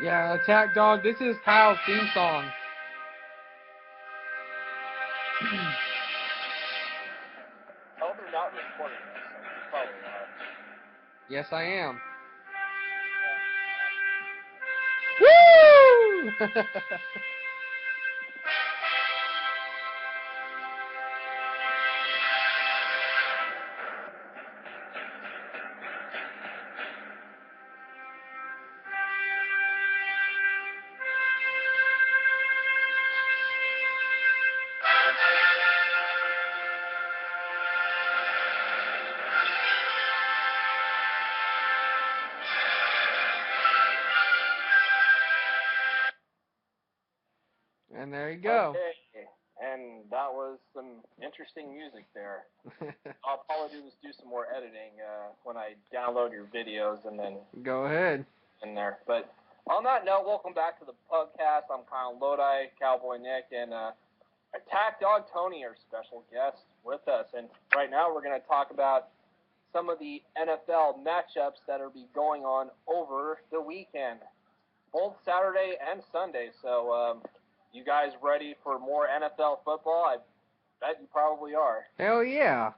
Yeah, Attack Dog, this is Kyle's theme song. Tell them they're not recording this. Probably not. Yes, I am. Woo! And there you go. Okay, and that was some interesting music there. I'll probably do some more editing when I download your videos and then Go ahead. in there. But on that note, welcome back to the PUGCAST. I'm Kyle Lodi, Cowboy Nick, and Attack Dog Tony, our special guest, with us. And right now we're going to talk about some of the NFL matchups that are be going on over the weekend, both Saturday and Sunday. So you guys ready for more NFL football? I bet you probably are. Hell yeah.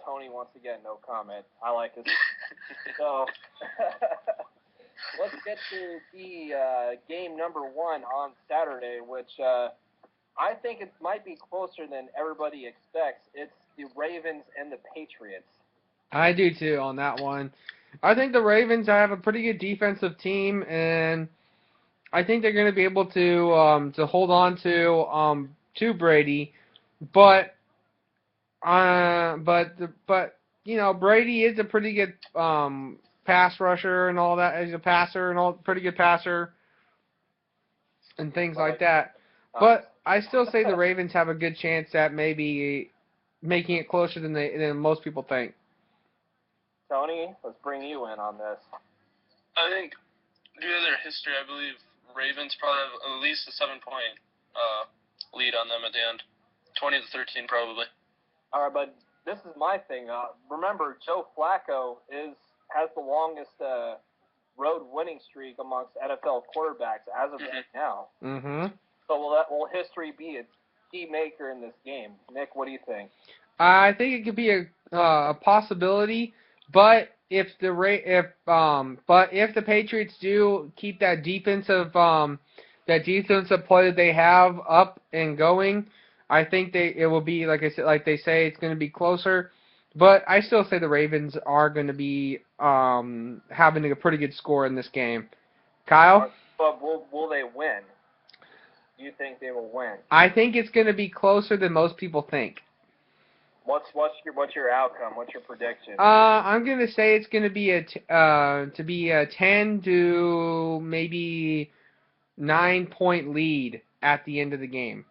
Tony, once again, no comment. I like this. So let's get to the game number one on Saturday, which I think it might be closer than everybody expects. It's the Ravens and the Patriots. I do too on that one. I think the Ravens have a pretty good defensive team, and I think they're going to be able to hold on to Brady, but you know, Brady is a pretty good pass rusher and all that. He's a passer and all, pretty good passer and things like that. But I still say the Ravens have a good chance at maybe making it closer than most people think. Tony, let's bring you in on this. I think due to their history, I believe Ravens probably have at least a 7-point lead on them at the end. 20-13 probably. All right, but this is my thing. Remember, Joe Flacco has the longest road winning streak amongst NFL quarterbacks as of right now. Mm-hmm. So will history be a key maker in this game? Nick, what do you think? I think it could be a possibility, but if the Patriots do keep that defensive play that they have up and going, I think it will be, like I said, like they say, it's going to be closer. But I still say the Ravens are going to be having a pretty good score in this game. Kyle? But will they win? Do you think they will win? I think it's going to be closer than most people think. What's your outcome? What's your prediction? I'm going to say it's going to be a 10 to maybe 9-point lead at the end of the game.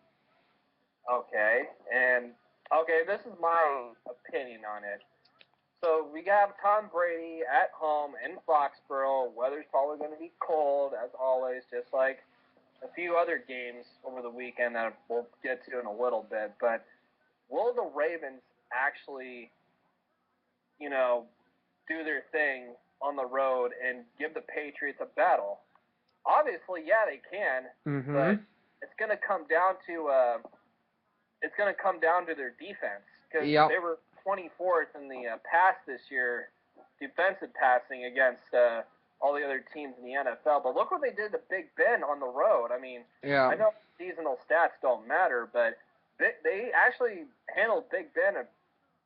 Okay, this is my opinion on it. So we have Tom Brady at home in Foxborough. Weather's probably going to be cold, as always, just like a few other games over the weekend that we'll get to in a little bit. But will the Ravens actually, do their thing on the road and give the Patriots a battle? Obviously, yeah, they can, but it's going to come down to their defense, because they were 24th in the pass this year, defensive passing against all the other teams in the NFL. But look what they did to Big Ben on the road. I mean, I know seasonal stats don't matter, but they actually handled Big Ben a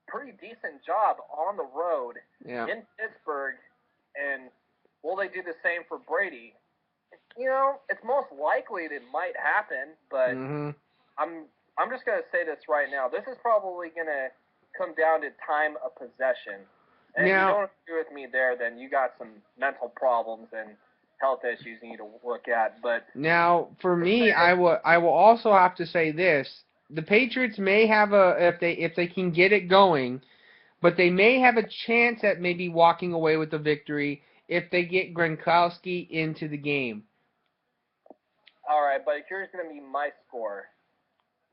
pretty decent job on the road in Pittsburgh. And will they do the same for Brady? It's most likely that it might happen, but I'm just going to say this right now. This is probably going to come down to time of possession. And if you don't agree with me there, then you got some mental problems and health issues you need to look at. But now, for me, I will also have to say this: the Patriots may have if they can get it going, but they may have a chance at maybe walking away with the victory if they get Gronkowski into the game. All right, but here's going to be my score.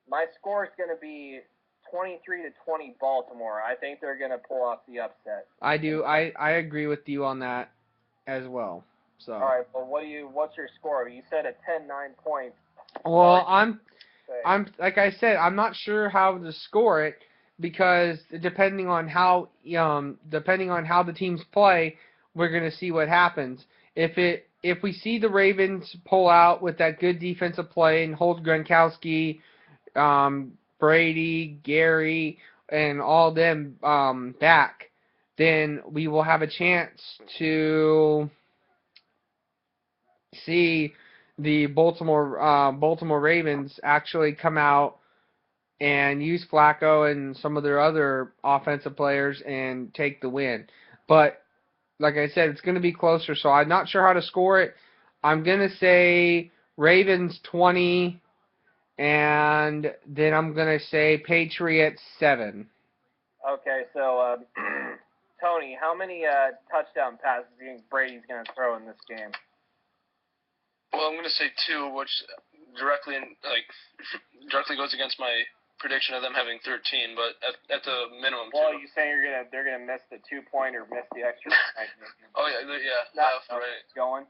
My score is going to be 23-20 Baltimore. I think they're going to pull off the upset. I do. I agree with you on that as well. So. All right. Well, what's your score? You said a 10-9 point. Well, I'm like I said, I'm not sure how to score it because depending on how the teams play, we're gonna see what happens. If we see the Ravens pull out with that good defensive play and hold Gronkowski, Brady, Gary, and all them back, then we will have a chance to see the Baltimore Ravens actually come out and use Flacco and some of their other offensive players and take the win. But like I said, it's going to be closer, so I'm not sure how to score it. I'm going to say Ravens 20, and then I'm going to say Patriots 7. Okay, so Tony, how many touchdown passes do you think Brady's going to throw in this game? Well, I'm going to say 2, which directly goes against my prediction of them having 13, but at the minimum. Well, 2. you saying they're gonna miss the 2-point or miss the extra point? Oh yeah, that's right. Going.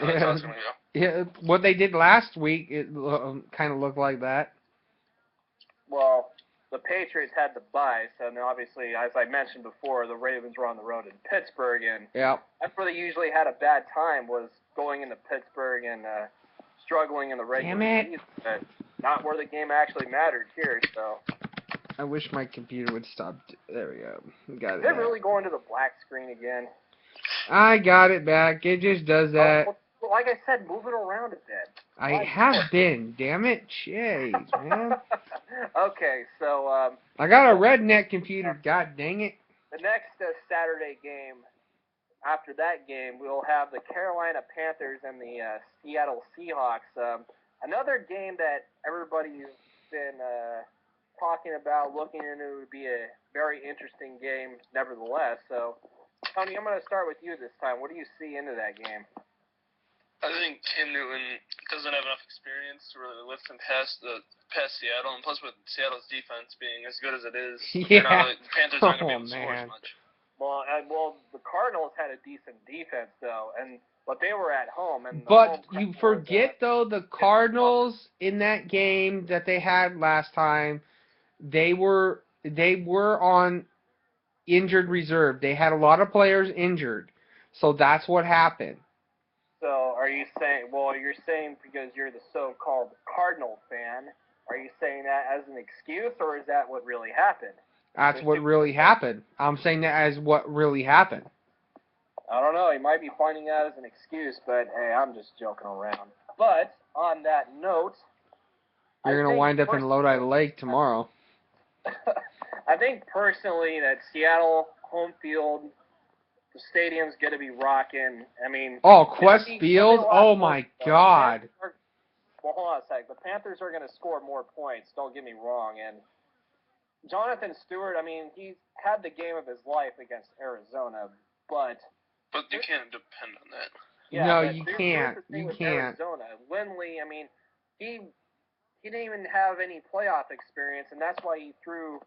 Yeah, that's how it's gonna go. Yeah, what they did last week, it kind of looked like that. Well, the Patriots had the bye, so now obviously, as I mentioned before, the Ravens were on the road in Pittsburgh, and that's where they usually had a bad time, was going into Pittsburgh and struggling in the regular season. But not where the game actually mattered here, so. I wish my computer would stop. There we go. Got it. Did it really go into the black screen again? I got it back. It just does that. Well, like I said, move it around a bit. I have been. Damn it. Jeez, man. Okay, so. I got a redneck computer. God dang it. The next Saturday game, after that game, we'll have the Carolina Panthers and the Seattle Seahawks. Another game that everybody's been talking about, looking into, would be a very interesting game nevertheless. So, Tony, I'm going to start with you this time. What do you see into that game? I think Cam Newton doesn't have enough experience to really lift him past Seattle, and plus with Seattle's defense being as good as it is, the Panthers aren't going to be able to score as much. Well, the Cardinals had a decent defense though, but they were at home. But you forget though, the Cardinals in that game that they had last time, they were on injured reserve. They had a lot of players injured, so that's what happened. So are you saying? Well, you're saying because you're the so-called Cardinal fan. Are you saying that as an excuse, or is that what really happened? That's what really happened. I'm saying that as what really happened. I don't know. He might be finding that as an excuse, but hey, I'm just joking around. But on that note, you're going to wind up in Lodi Lake tomorrow. I think personally that Seattle home field, the stadium's going to be rocking. I mean, Quest Field? Oh my God. Well, hold on a sec. The Panthers are going to score more points. Don't get me wrong, and Jonathan Stewart, I mean, he's had the game of his life against Arizona, but you can't depend on that. Yeah, no, you can't. You can't. Arizona. Lindley, I mean, he didn't even have any playoff experience, and that's why he threw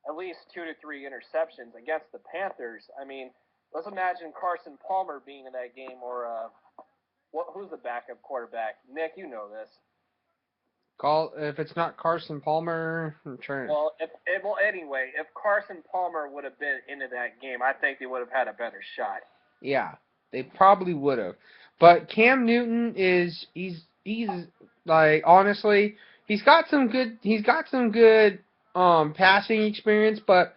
at least 2 to 3 interceptions against the Panthers. I mean, let's imagine Carson Palmer being in that game, or who's the backup quarterback? Nick, you know this. If it's not Carson Palmer, I'm trying. Well, anyway, if Carson Palmer would have been into that game, I think they would have had a better shot. Yeah, they probably would have. But Cam Newton he's like, honestly, he's got some good passing experience, but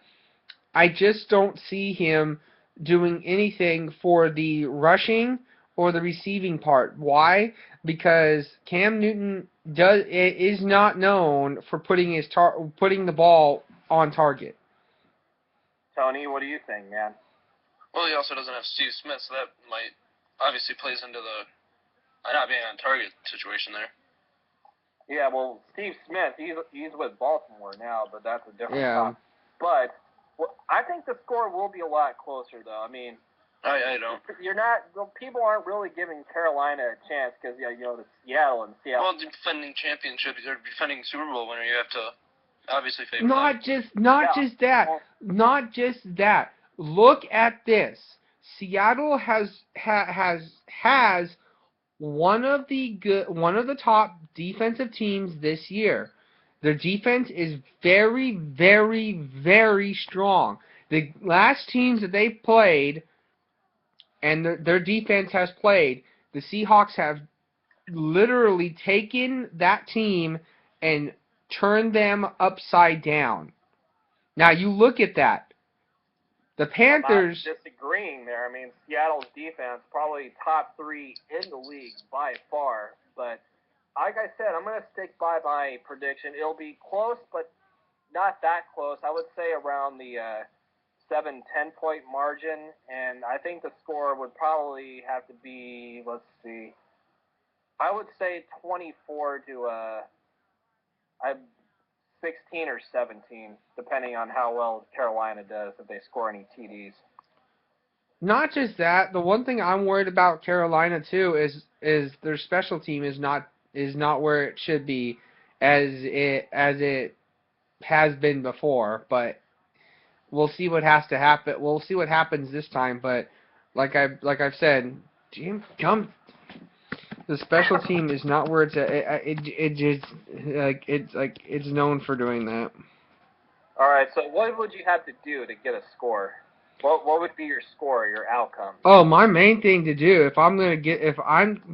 I just don't see him doing anything for the rushing or the receiving part. Why? Because Cam Newton is not known for putting the ball on target. Tony, what do you think, man? Well, he also doesn't have Steve Smith, so that might obviously plays into the not being on target situation there. Yeah, well, Steve Smith, he's with Baltimore now, but that's a different topic. But I think the score will be a lot closer, though. I mean, I don't. People aren't really giving Carolina a chance because it's Seattle and Seattle. Well, defending championship or defending Super Bowl winner, you have to obviously favor. Not just that. Look at this. Seattle has one of the top defensive teams this year. Their defense is very, very, very strong. The last teams that they've played and their defense has played, the Seahawks have literally taken that team and turned them upside down. Now you look at that. The Panthers... I'm not disagreeing there. I mean, Seattle's defense, probably top 3 in the league by far. But like I said, I'm going to stick by my prediction. It'll be close, but not that close. I would say around the 7-10 point margin. And I think the score would probably have to be, let's see, I would say 24 to 16 or 17, depending on how well Carolina does, if they score any TDs. Not just that, the one thing I'm worried about Carolina too is their special team is not where it should be as it has been before, but we'll see what has to happen. We'll see what happens this time, but like I've said, the special team is not where it's at. It's known for doing that. All right, so what would you have to do to get a score? What would be your score, your outcome? Oh, my main thing to do if I'm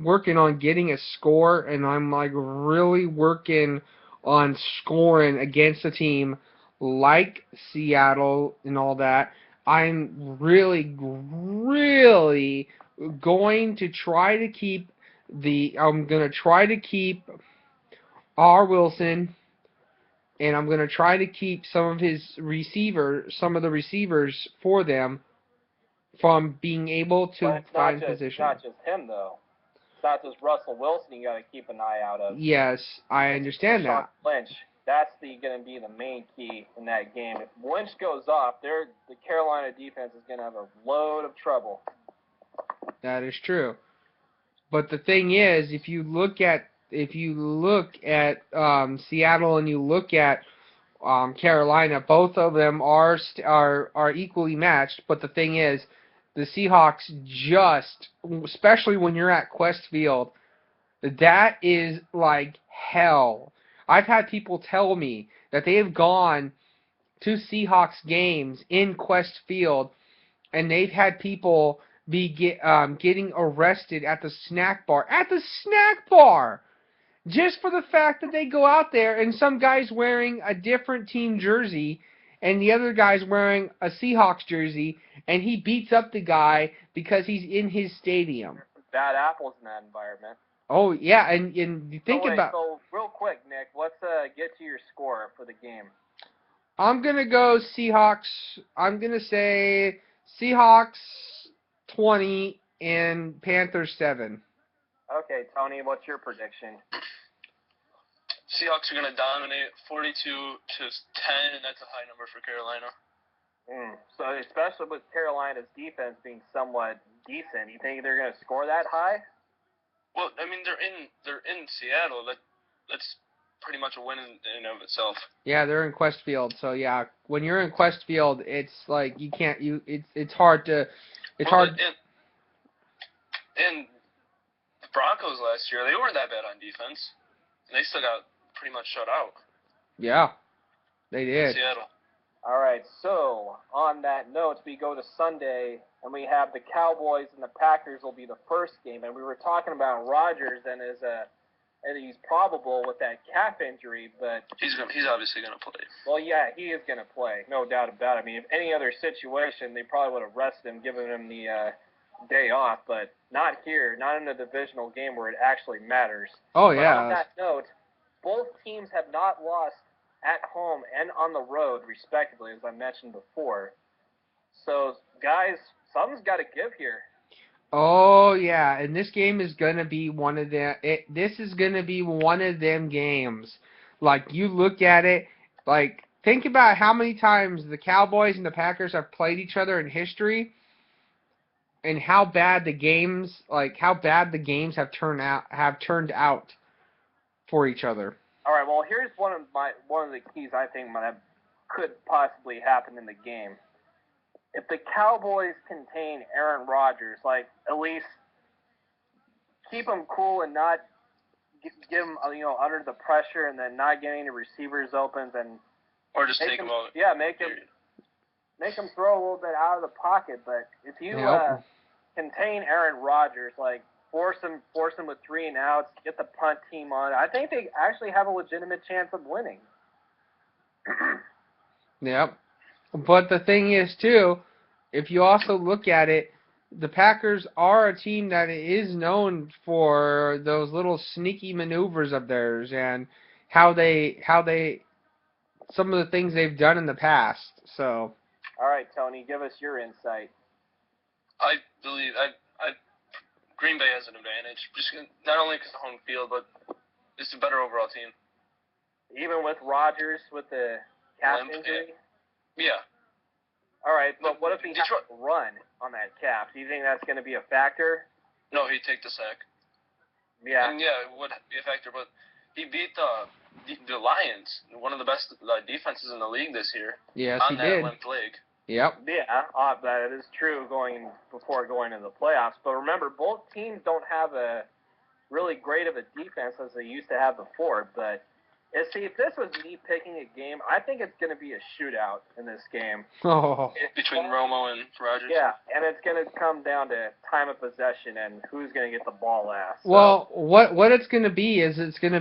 working on getting a score and I'm like really working on scoring against a team like Seattle and all that, I'm really going to try to keep R. Wilson, and I'm going to try to keep some of the receivers for them from being able to find position. It's not just him, though. It's not just Russell Wilson you got to keep an eye out of. Yes, I understand that. Lynch, that's going to be the main key in that game. If Lynch goes off, the Carolina defense is going to have a load of trouble. That is true. But the thing is, if you look at Seattle and you look at Carolina, both of them are equally matched. But the thing is, the Seahawks especially when you're at Quest Field, that is like hell. I've had people tell me that they have gone to Seahawks games in Quest Field, and they've had people be getting arrested at the snack bar. At the snack bar! Just for the fact that they go out there and some guy's wearing a different team jersey and the other guy's wearing a Seahawks jersey, and he beats up the guy because he's in his stadium. Bad apples in that environment. Oh, yeah, and you think about... So, real quick, Nick, let's get to your score for the game. I'm going to go Seahawks. I'm going to say Seahawks 20 and Panthers 7. Okay, Tony, what's your prediction? Seahawks are going to dominate 42-10, and that's a high number for Carolina. So, especially with Carolina's defense being somewhat decent, you think they're going to score that high? Well, I mean, they're in Seattle. That's pretty much a win in and of itself. Yeah, they're in Quest Field, so yeah, when you're in Quest Field, it's like it's hard to hard. And the Broncos last year, they weren't that bad on defense, and they still got pretty much shut out. Yeah, they did. Seattle. All right, so on that note, we go to Sunday, and we have the Cowboys and the Packers will be the first game. And we were talking about Rodgers and he's probable with that calf injury, but he's obviously going to play. Well, yeah, he is going to play, no doubt about it. I mean, if any other situation, they probably would have rested him, given him the day off, but not here, not in a divisional game where it actually matters. Oh, yeah. But on that note, both teams have not lost at home and on the road, respectively, as I mentioned before. So, guys, something's got to give here. Oh, yeah, and this game is going to be one of them. This is going to be one of them games. Like, you look at it, like, think about how many times the Cowboys and the Packers have played each other in history, and how bad the games have turned out for each other. All right, well, here's one of the keys I think that could possibly happen in the game. if the Cowboys contain Aaron Rodgers, like at least keep him cool and not get him, under the pressure, and then not getting the receivers open, or just take him out. Yeah, make him throw a little bit out of the pocket. But if you contain Aaron Rodgers, like force him with 3 and outs, get the punt team on, I think they actually have a legitimate chance of winning. Yep. But the thing is, too, if you also look at it, the Packers are a team that is known for those little sneaky maneuvers of theirs and how they some of the things they've done in the past. So. All right, Tony, give us your insight. I believe Green Bay has an advantage, just not only because of home field, but it's a better overall team. Even with Rodgers with the calf injury? Yeah. All right, but what if he has to run on that calf? Do you think that's going to be a factor? No, he'd take the sack. Yeah. And yeah, it would be a factor, but he beat the Lions, one of the best defenses in the league this year. Yes, he did. On that limp leg. Yep. Yeah, that is true before going into the playoffs. But remember, both teams don't have a really great of a defense as they used to have before. But if this was me picking a game, I think it's going to be a shootout in this game. Oh. Between Romo and Rodgers? Yeah, and it's going to come down to time of possession and who's going to get the ball last. So. Well, what it's going to be is what it's going to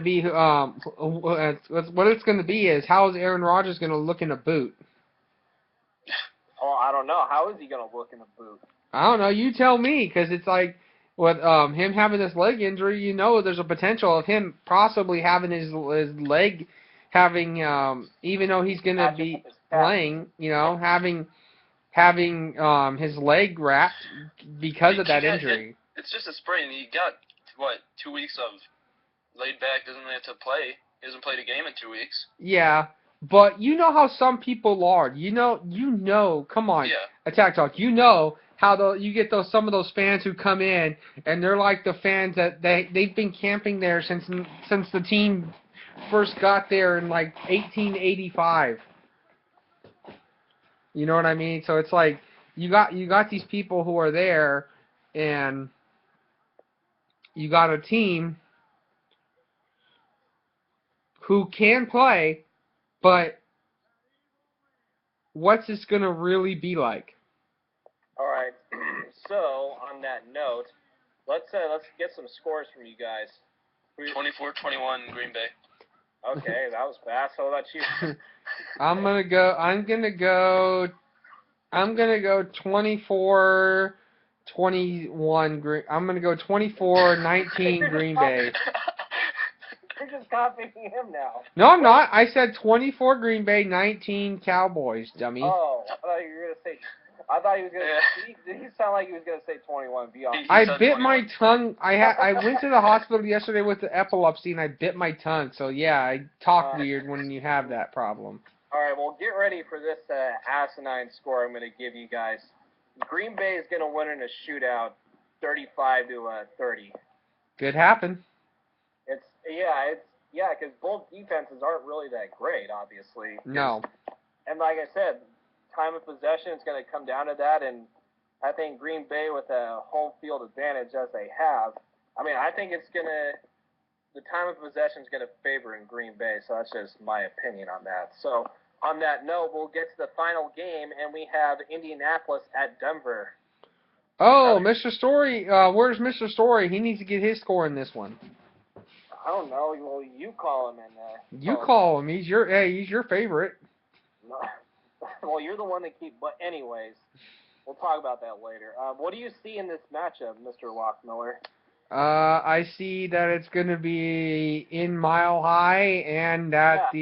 be is how is Aaron Rodgers going to look in a boot? Oh, I don't know. How is he going to look in a boot? I don't know. You tell me, because it's like with him having this leg injury, there's a potential of him possibly having his leg having, even though he's going to be playing, having his leg wrapped because of that injury. It's just a sprain. He got 2 weeks of laid back. Doesn't have to play. He hasn't played a game in 2 weeks. Yeah. But you know how some people are. Come on, yeah. Attack Talk. How you get some of those fans who come in and they're like the fans that they've been camping there since the team first got there in like 1885. You know what I mean? So it's like you got these people who are there, and you got a team who can play. But what's this going to really be like? All right. So, on that note, let's get some scores from you guys. 24-21 Green Bay. Okay, that was fast. How about you? I'm going to go 24-21 I'm going to go 24-19 Green Bay. You're just copying him now. No, I'm not. I said 24 Green Bay, 19 Cowboys, dummy. Oh, I thought you were going to say... He sound like he was going to say 21. Be honest. I bit my tongue. I went to the hospital yesterday with the epilepsy, and I bit my tongue. So, yeah, I talk weird when you have that problem. All right, well, get ready for this asinine score I'm going to give you guys. Green Bay is going to win in a shootout, 35-30. Could happen. Because both defenses aren't really that great, obviously. No. And like I said, time of possession is going to come down to that, and I think Green Bay with a home field advantage as they have, I think the time of possession is going to favor in Green Bay, so that's just my opinion on that. So on that note, we'll get to the final game, and we have Indianapolis at Denver. Oh, Mr. Story, where's Mr. Story? He needs to get his score in this one. I don't know. Well, you call him in. You call him. He's your favorite. No. Well, you're the one that but anyways, we'll talk about that later. What do you see in this matchup, Mr. Lockmiller? I see that it's going to be in Mile High, and that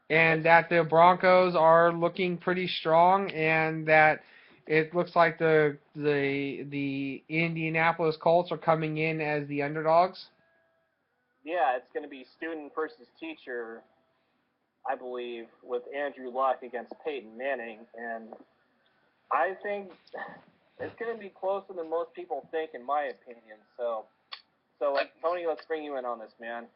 that the Broncos are looking pretty strong, and that it looks like the Indianapolis Colts are coming in as the underdogs. Yeah, it's going to be student versus teacher, I believe, with Andrew Luck against Peyton Manning, and I think it's going to be closer than most people think, in my opinion. So Tony, let's bring you in on this, man.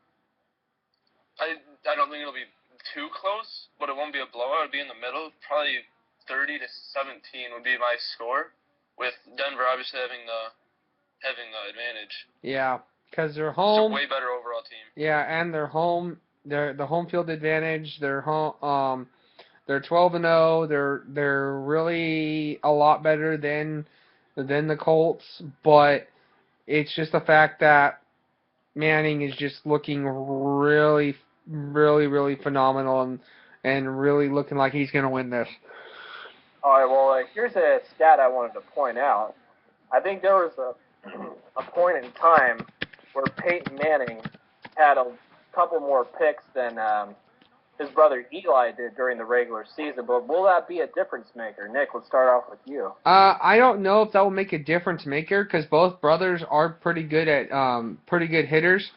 I don't think it'll be too close, but it won't be a blowout. It'll be in the middle, probably 30-17 would be my score, with Denver obviously having the advantage. Yeah, because they're home. It's a way better overall team. Yeah, and they're home. They're the home field advantage. They're home. They're 12-0. They're really a lot better than the Colts, but it's just the fact that Manning is just looking really, really, really phenomenal and really looking like he's going to win this. All right, well, here's a stat I wanted to point out. I think there was a point in time where Peyton Manning had a couple more picks than his brother Eli did during the regular season, but will that be a difference maker? Nick, let's start off with you. I don't know if that will make a difference maker because both brothers are pretty good at pretty good hitters,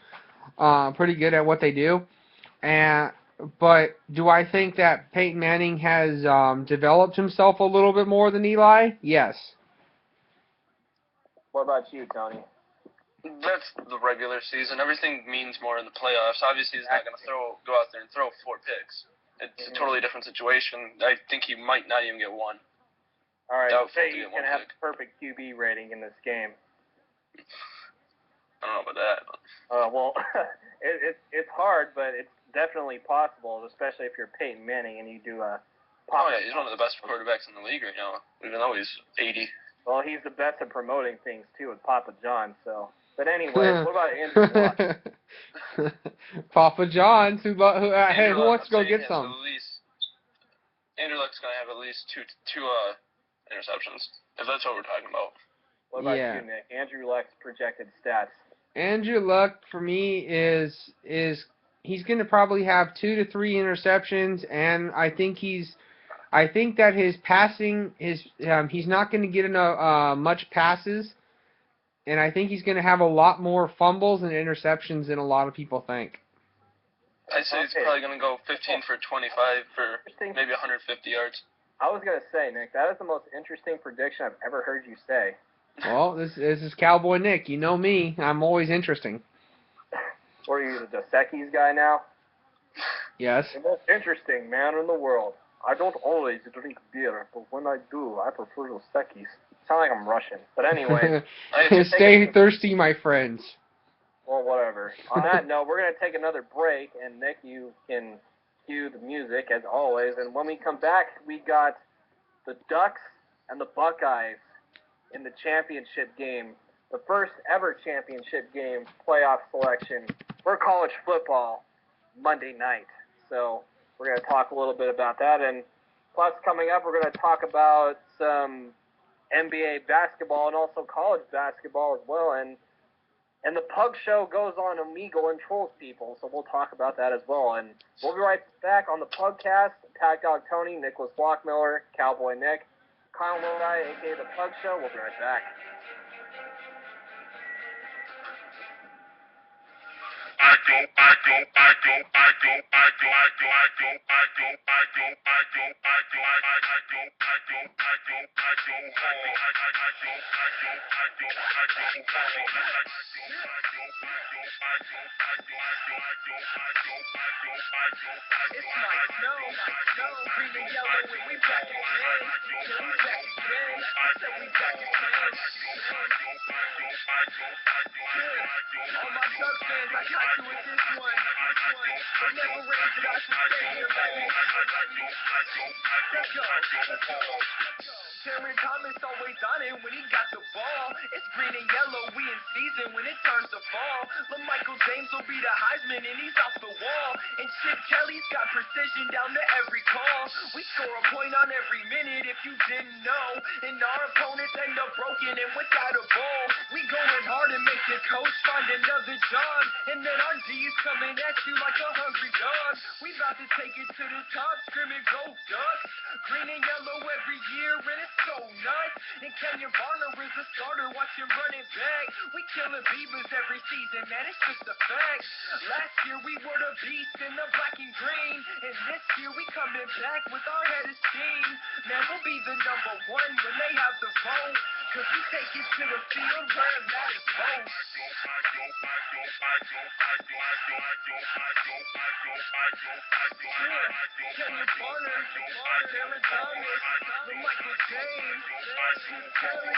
pretty good at what they do, but do I think that Peyton Manning has developed himself a little bit more than Eli? Yes. What about you, Tony? That's the regular season. Everything means more in the playoffs. Obviously, he's not going to go out there and throw 4 picks. It's a totally different situation. I think he might not even get one. All right, say he's going to have a perfect QB rating in this game. I don't know about that. Well, it's hard, but it's definitely possible, especially if you're Peyton Manning and you do a. Oh yeah, he's one of the best quarterbacks in the league right now, even though he's 80. Well, he's the best at promoting things too with Papa John. So, but anyway, what about Andrew Luck? Papa John's who wants to go get some? Andrew Luck's gonna have at least two interceptions, if that's what we're talking about. What about you, Nick? Andrew Luck's projected stats. Andrew Luck for me is he's going to probably have 2 to 3 interceptions, and I think that his passing he's not going to get enough much passes, and I think he's going to have a lot more fumbles and interceptions than a lot of people think. I'd say he's probably going to go 15 for 25 for maybe 150 yards. I was going to say, Nick, that is the most interesting prediction I've ever heard you say. Well, this is Cowboy Nick. You know me. I'm always interesting. What are you, the Dos Equis guy now? Yes. The most interesting man in the world. I don't always drink beer, but when I do, I prefer Dos Equis. Sound like I'm Russian. But anyway. Stay thirsty, my friends. Well, whatever. On that note, we're going to take another break, and Nick, you can cue the music, as always. And when we come back, we got the Ducks and the Buckeyes in the championship game, the first ever championship game playoff selection for college football Monday night. So we're going to talk a little bit about that. And plus, coming up, we're going to talk about some NBA basketball and also college basketball as well. And the Pug Show goes on Omegle and trolls people, so we'll talk about that as well. And we'll be right back on the PUGCAST. Pat Dog Tony, Nicholas Blockmiller, Cowboy Nick, Kyle Lodi, a.k.a. the Pug Show. We'll be right back. Cameron Thomas always on it when he got the ball. It's green and yellow, we in season when it turns to fall. LaMichael James will be the Heisman and he's off the wall. And Chip Kelly's got precision down to every call. We score a point on every minute if you didn't know. And our opponents end up broken and without a ball. We going hard and make the coach find another job. And then our D's coming at you like a hungry dog. We about to take it to the top, scream and go Ducks. Green and yellow every year and it's so nuts. And Kenyon Varner is a starter, watch him running back. We killing Beavers every season, man, it's just a fact. Last year we were the beast in the black and green. And this year we coming back with our head of steam. Man, we'll be the number one when they have the vote. cause we take it to the field where it matters most. Kenya Bonner, Darren Thomas, Michael James, Chip Kelly,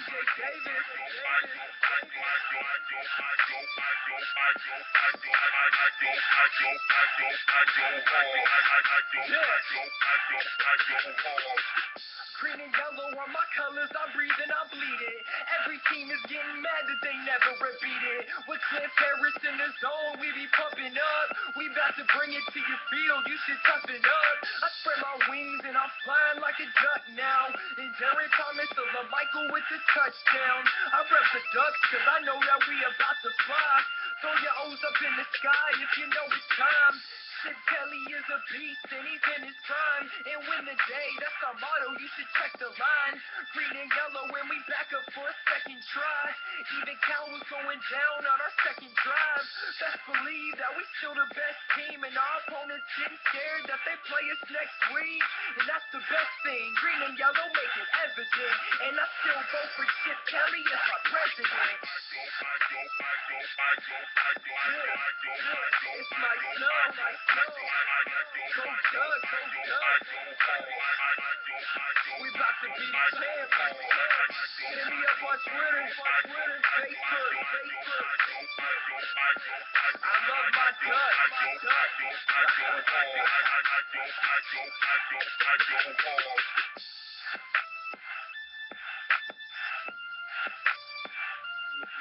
DJ Davis. Green and yellow are my colors, I breathe and I bleed it. Every team is getting mad that they never repeat it. With Cliff Harris in the zone, we be pumping up. We about to bring it to your field, you should toughen up. I spread my wings and I'm flying like a duck now. And Darren Thomas to LaMichael with the touchdown. I rep the Ducks cause I know that we about to fly. Throw your O's up in the sky if you know it's time. Chip Kelly is a beast and he's in his prime. And win the day, that's our motto, you should check the line. Green and yellow when we back up for a second try. Even Cal was going down on our second drive. Best believe that we still the best team. And our opponents getting scared that they play us next week. And that's the best thing, green and yellow make it evident. And I still vote for Chip Kelly as my president. It's my snow. Go Doug, go Doug. We about to be champs. Hit me up on Twitter, Facebook. I love my Ducks.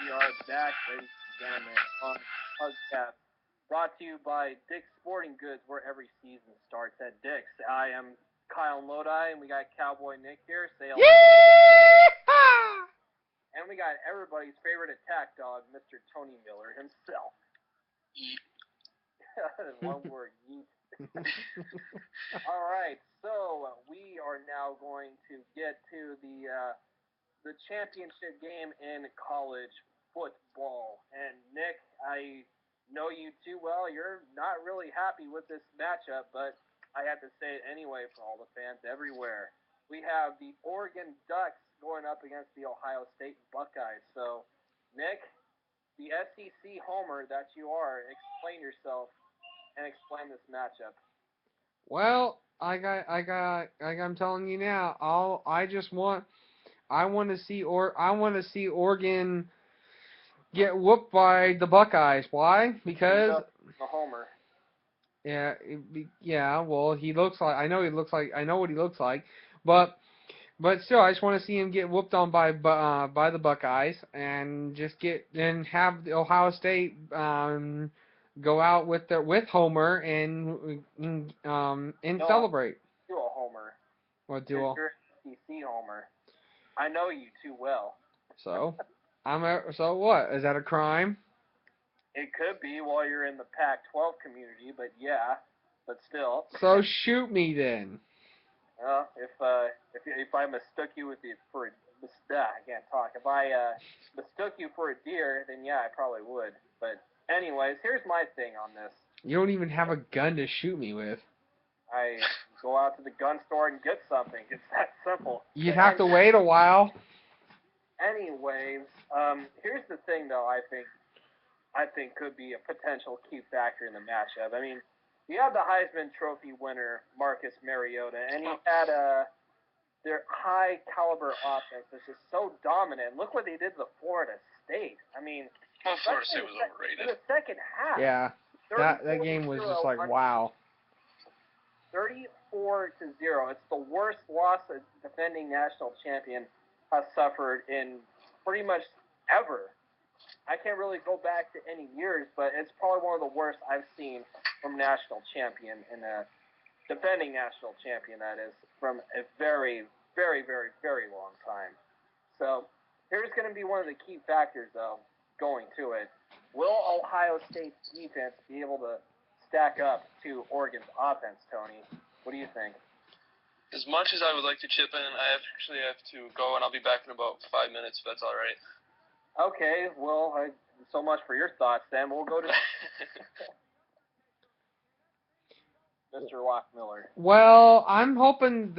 We are back, ladies and gentlemen, on PUGCAST. Brought to you by Dick's Sporting Goods, where every season starts at Dick's. I am Kyle Lodi, and we got Cowboy Nick here. Say hello. Yeah! And we got everybody's favorite attack dog, Mr. Tony Miller himself. Yeet. One word, yeet. All right, so we are now going to get to the championship game in college football. And Nick, I know you too well. You're not really happy with this matchup, but I have to say it anyway for all the fans everywhere. We have the Oregon Ducks going up against the Ohio State Buckeyes. So, Nick, the SEC homer that you are, explain yourself and explain this matchup. Well, I'm telling you now. I want to see Oregon get whooped by the Buckeyes. Why? Because the homer. Yeah. Well, he looks like. I know what he looks like, but still, I just want to see him get whooped on by the Buckeyes and have the Ohio State go out with Homer and celebrate. Do a homer. What do a? You're SEC homer. I know you too well. So, so what? Is that a crime? It could be while you're in the Pac-12 community, but yeah, but still. So shoot me then. Well, if I mistook you I can't talk. If I mistook you for a deer, then yeah, I probably would. But anyways, here's my thing on this. You don't even have a gun to shoot me with. I go out to the gun store and get something. It's that simple. You'd have to wait a while. Anyways, here's the thing, though. I think could be a potential key factor in the matchup. I mean, you have the Heisman Trophy winner Marcus Mariota, and he had their high caliber offense that's just so dominant. Look what they did to Florida State. I mean, Florida State was overrated. In the second half. Yeah, that game was just like wow. 34-0. It's the worst loss a defending national champion has suffered in pretty much ever. I can't really go back to any years, but it's probably one of the worst I've seen from national champion in a defending national champion, that is, from a very, very, very, very long time. So here's going to be one of the key factors, though, going to it. Will Ohio State's defense be able to stack up to Oregon's offense, Tony? What do you think? As much as I would like to chip in, I actually have to go, and I'll be back in about 5 minutes, if that's all right. Okay, well, so much for your thoughts, then. We'll go to Mr. Lock Miller. Well, I'm hoping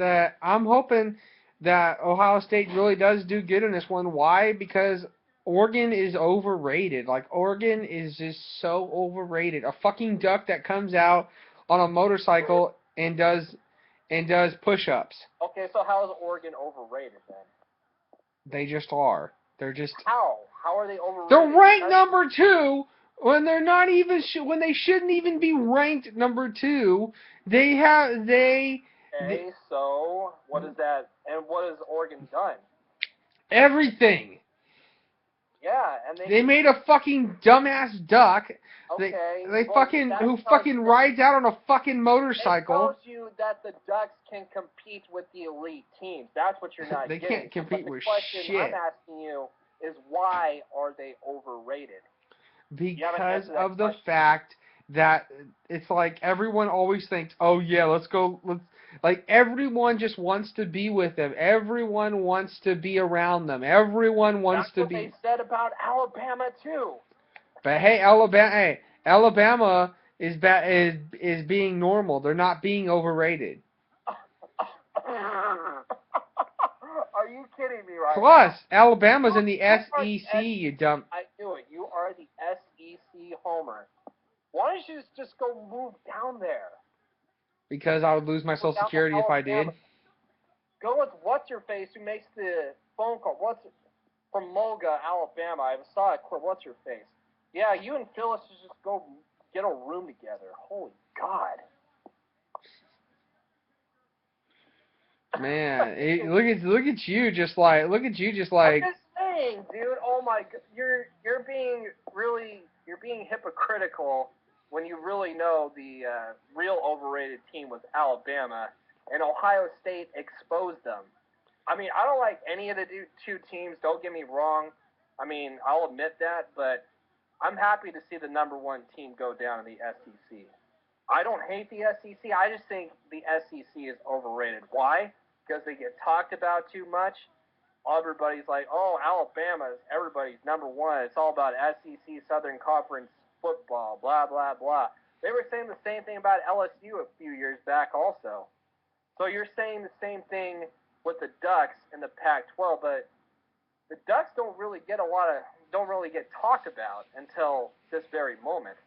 that Ohio State really does do good in this one. Why? Because Oregon is overrated. Like, Oregon is just so overrated. A fucking duck that comes out on a motorcycle and does push-ups. Okay, so how is Oregon overrated then? They just are. They're just... How? How are they overrated? They're ranked number 2 when they're not even... when they shouldn't even be ranked number 2. Okay, so what is that? And what has Oregon done? Everything. Yeah, and they made a fucking dumbass duck. Okay. Who fucking rides out on a fucking motorcycle. It tells you that the Ducks can compete with the elite teams. That's what you're not They getting. can't compete with shit. The question I'm asking you is, why are they overrated? Because of the fact that it's like everyone always thinks, oh yeah, let's like everyone just wants to be with them. Everyone wants to be around them. Everyone wants to be. That's what they said about Alabama too. But hey, Alabama is being normal. They're not being overrated. Are you kidding me right Plus, now? Alabama's in the SEC, you dumb. I knew it. You are the SEC homer. Why don't you just go move down there? Because I would lose my Social Security if I did. Go with what's-her-face who makes the phone call. From Mulga, Alabama. I saw it. What's-her-face? Yeah, you and Phyllis should just go get a room together. Holy God. Man, look at you just like. I'm just saying, dude. Oh my God, you're being hypocritical when you really know the real overrated team was Alabama, and Ohio State exposed them. I mean, I don't like any of the two teams. Don't get me wrong. I mean, I'll admit that, but I'm happy to see the number 1 team go down in the SEC. I don't hate the SEC. I just think the SEC is overrated. Why? Because they get talked about too much. Everybody's like, oh, Alabama's everybody's number 1. It's all about SEC, Southern Conference football, blah, blah, blah. They were saying the same thing about LSU a few years back also. So you're saying the same thing with the Ducks in the Pac-12, but the Ducks don't really get talked about until this very moment.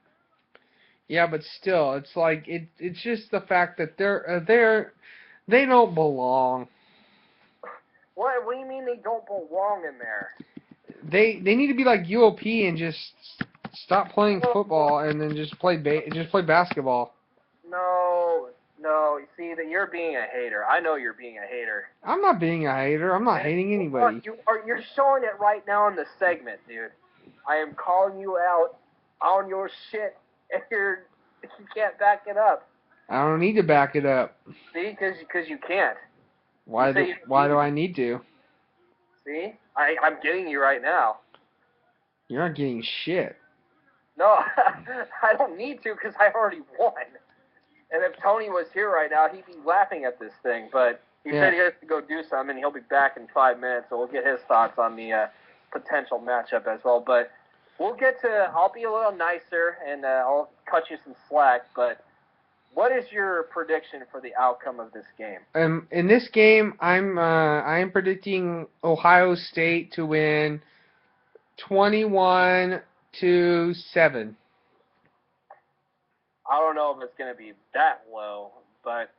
Yeah, but still, it's like it's just the fact that they don't belong. What do you mean they don't belong in there? They need to be like UOP and just stop playing football and then just play basketball. No, you see that you're being a hater. I know you're being a hater. I'm not being a hater. I'm not hating anybody. You're showing it right now in the segment, dude. I am calling you out on your shit, and you can't back it up. I don't need to back it up. See, because you can't. Why do I need to? See, I'm getting you right now. You're not getting shit. No, I don't need to because I already won. And if Tony was here right now, he'd be laughing at this thing. But he said he has to go do something, and he'll be back in 5 minutes, so we'll get his thoughts on the potential matchup as well. But I'll be a little nicer, and I'll cut you some slack. But what is your prediction for the outcome of this game? In this game, I'm predicting Ohio State to win 21-7. I don't know if it's going to be that low, but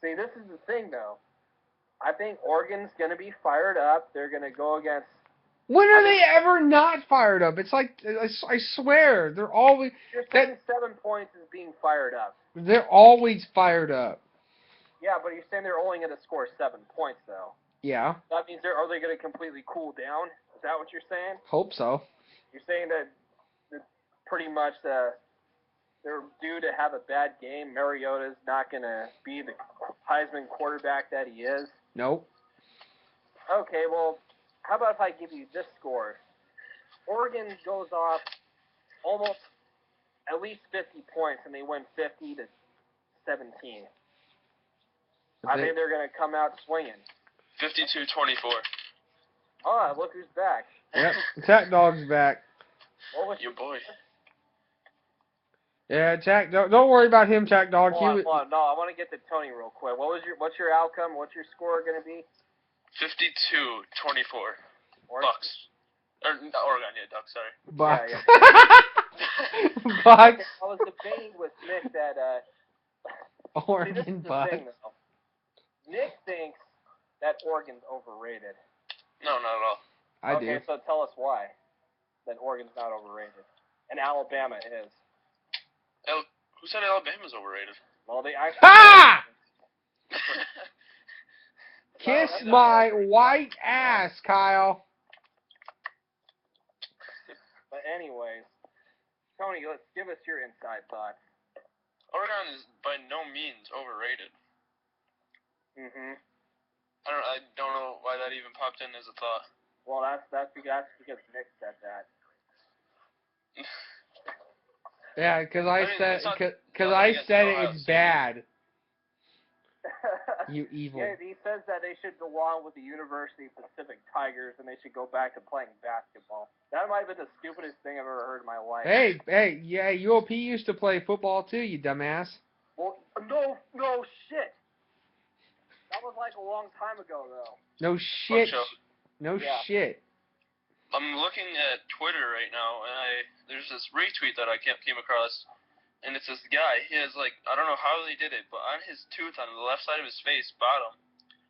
see, this is the thing, though. I think Oregon's going to be fired up. They're going to go against... When are they ever not fired up? It's like, I swear, they're always... You're saying 7 points is being fired up. They're always fired up. Yeah, but you're saying they're only going to score 7 points, though. Yeah. That means are they going to completely cool down? Is that what you're saying? Hope so. You're saying that pretty much they're due to have a bad game. Mariota's not going to be the Heisman quarterback that he is? Nope. Okay, well, how about if I give you this score? Oregon goes off almost at least 50 points, and they win 50-17. I think they're going to come out swinging. 52-24. Oh, look who's back. Yep, Tack Dog's back. What was your boy? Yeah, Tack Dog. Don't worry about him, Tack Dog. Hold on. No, I want to get to Tony real quick. What's your outcome? What's your score going to be? 52-24. Bucks. Or Oregon, yeah, Ducks, sorry. Bucks. Yeah. Bucks. I was debating with Nick that, Oregon Bucks. Thing, Nick thinks that Oregon's overrated. No, not at all. I do. Okay, so tell us why that Oregon's not overrated. And Alabama is. Who said Alabama's overrated? Well, they actually... Ha! Kiss my white ass, Kyle. But anyways, Tony, let's give us your inside thoughts. Oregon is by no means overrated. Mm-hmm. I don't know why that even popped in as a thought. Well, that's because Nick said that. Yeah, because I said it's bad. You evil. Yeah, he says that they should go on with the University of Pacific Tigers and they should go back to playing basketball. That might have been the stupidest thing I've ever heard in my life. Hey, yeah, UOP used to play football too, you dumbass. Well, no shit. That was like a long time ago, though. No shit. No shit. I'm looking at Twitter right now, and there's this retweet that I came across, and it's this guy. He has, like, I don't know how he did it, but on his tooth, on the left side of his face, bottom,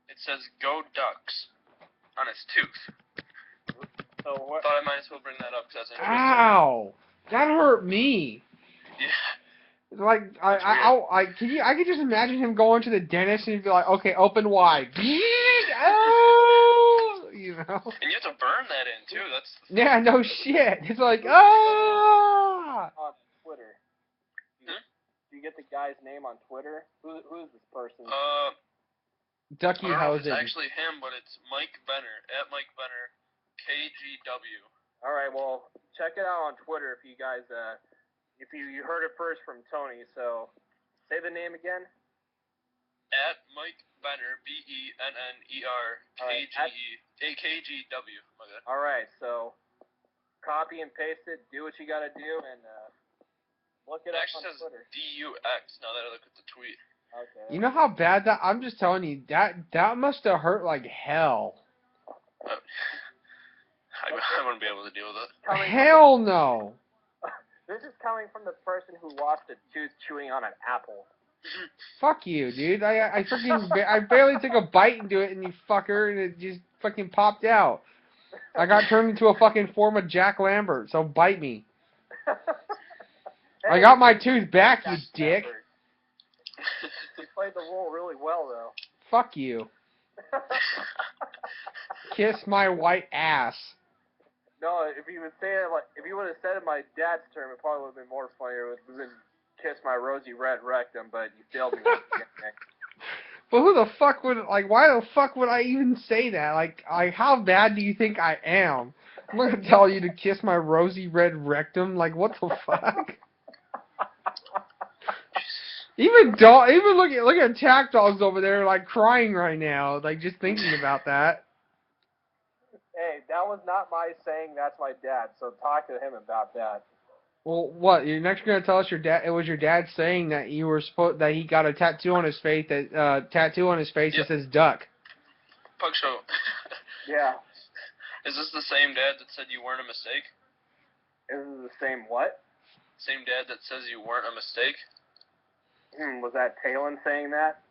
it says, "Go Ducks," on his tooth. So what? Thought I might as well bring that up, because that's interesting. Ow! That hurt me. Yeah. Like, I could just imagine him going to the dentist and he'd be like, okay, open wide. Oh! You know? And you have to burn that in, too. That's... Yeah, no shit. It's like, ah! On Twitter. Do you get the guy's name on Twitter? Who is this person? Ducky Housen. It's actually him, but it's Mike Benner, at Mike Benner, KGW. All right, well, check it out on Twitter if you guys, if you heard it first from Tony. So, say the name again. At Mike Benner, BENNER, KGW. Okay. All right, so copy and paste it. Do what you got to do, and look it up on Twitter. DUX. Now that I look at the tweet. Okay. You know how bad that? I'm just telling you, that must have hurt like hell. I wouldn't be able to deal with it. Hell no. This is coming from the person who lost a tooth chewing on an apple. Fuck you, dude. I barely took a bite into it, and you fucker, and it just fucking popped out. I got turned into a fucking form of Jack Lambert, so bite me. I got my tooth back, you dick. You played the role really well, though. Fuck you. Kiss my white ass. No, if you would say it if you would have said it in my dad's term, it probably would have been more funnier. It would have been kiss my rosy red rectum, but you failed me once again, Nick. But who the fuck would, why the fuck would I even say that? Like, how bad do you think I am? I'm not gonna tell you to kiss my rosy red rectum. Like, what the fuck? Even look at attack dogs over there, like, crying right now, like, just thinking about that. Hey, that was not my saying. That's my dad. So talk to him about that. Well, what? You're next going to tell us your dad? It was your dad saying that you were that he got a tattoo on his face that says duck. Pug show. Yeah. Is this the same dad that said you weren't a mistake? Is this the same what? Same dad that says you weren't a mistake? Was that Talon saying that?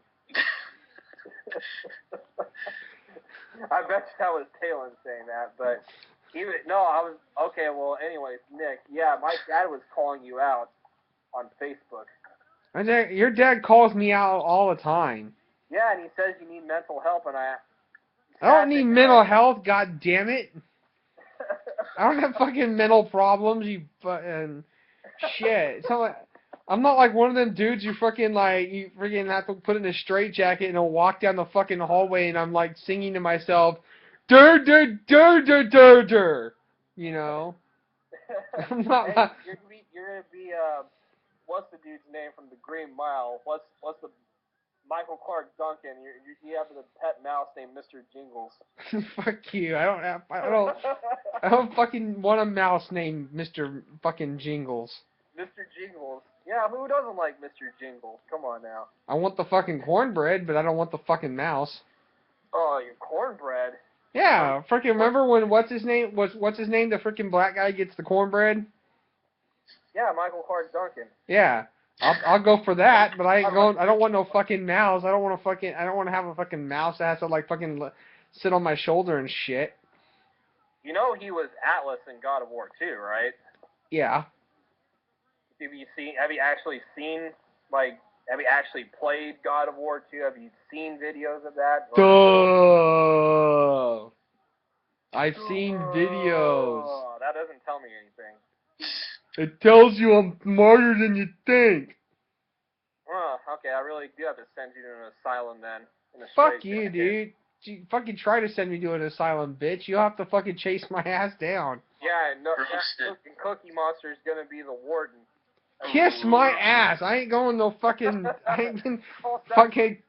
I bet you that was Talon saying that, but okay, well, anyways, Nick, yeah, my dad was calling you out on Facebook. Your dad calls me out all the time. Yeah, and he says you need mental help, and I don't need mental health, god damn it. I don't have fucking mental problems, you fucking shit. It's not like, I'm not like one of them dudes you freaking have to put in a straitjacket and I'll walk down the fucking hallway and I'm like singing to myself, dur dur dur dur dur dur. You know? I'm not. Hey, you're gonna be what's the dude's name from the Green Mile? What's the Michael Clark Duncan? You have the pet mouse named Mr. Jingles. Fuck you. I don't fucking want a mouse named Mr. fucking Jingles. Mr. Jingles. Yeah, who doesn't like Mr. Jingles? Come on now. I want the fucking cornbread, but I don't want the fucking mouse. Oh, your cornbread. Yeah, freaking remember when what's his name, the freaking black guy gets the cornbread? Yeah, Michael Clark Duncan. Yeah. I'll go for that, but I don't want no fucking mouse. I don't want to have a fucking mouse that has to like fucking sit on my shoulder and shit. You know he was Atlas in God of War 2, right? Yeah. Have you actually played God of War 2? Have you seen videos of that? Duh. I've seen videos. Oh, that doesn't tell me anything. It tells you I'm smarter than you think. Oh, okay, I really do have to send you to an asylum then. Fuck you, dude. You fucking try to send me to an asylum, bitch. You'll have to fucking chase my ass down. Yeah, no, Cookie Monster is gonna be the warden. Kiss my ass. I ain't going no fucking... I ain't been fucking...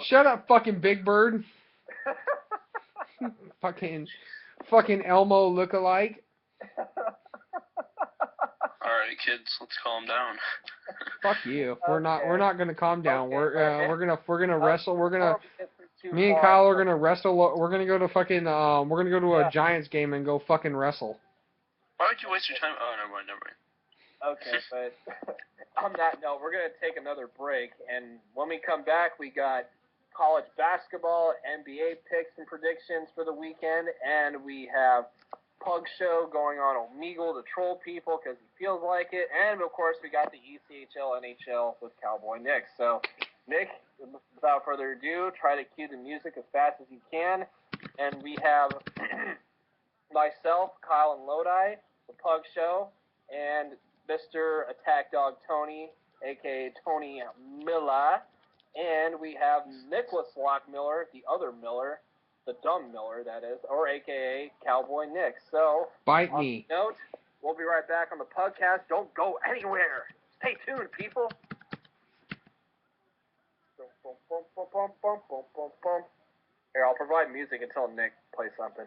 Shut up, fucking Big Bird. fucking Elmo lookalike. Alright, kids, let's calm down. Fuck you. We're not gonna calm down. Okay, we're gonna wrestle. Me and Kyle are gonna wrestle. We're gonna go to fucking we're gonna go to a Giants game and go fucking wrestle. Why would you waste your time? Oh, never mind. Okay, but on that note, we're gonna take another break, and when we come back, we got college basketball, NBA picks and predictions for the weekend, and we have Pug Show going on Omegle to troll people because he feels like it, and of course we got the ECHL NHL with Cowboy Nick. So, Nick, without further ado, try to cue the music as fast as you can, and we have myself, Kyle and Lodi, the Pug Show, and Mr. Attack Dog Tony, aka Tony Miller, and we have Nicholas Lockmiller, the other Miller, the dumb Miller, that is, or aka Cowboy Nick. So, bite me. Note, we'll be right back on the podcast. Don't go anywhere. Stay tuned, people. Here, I'll provide music until Nick plays something.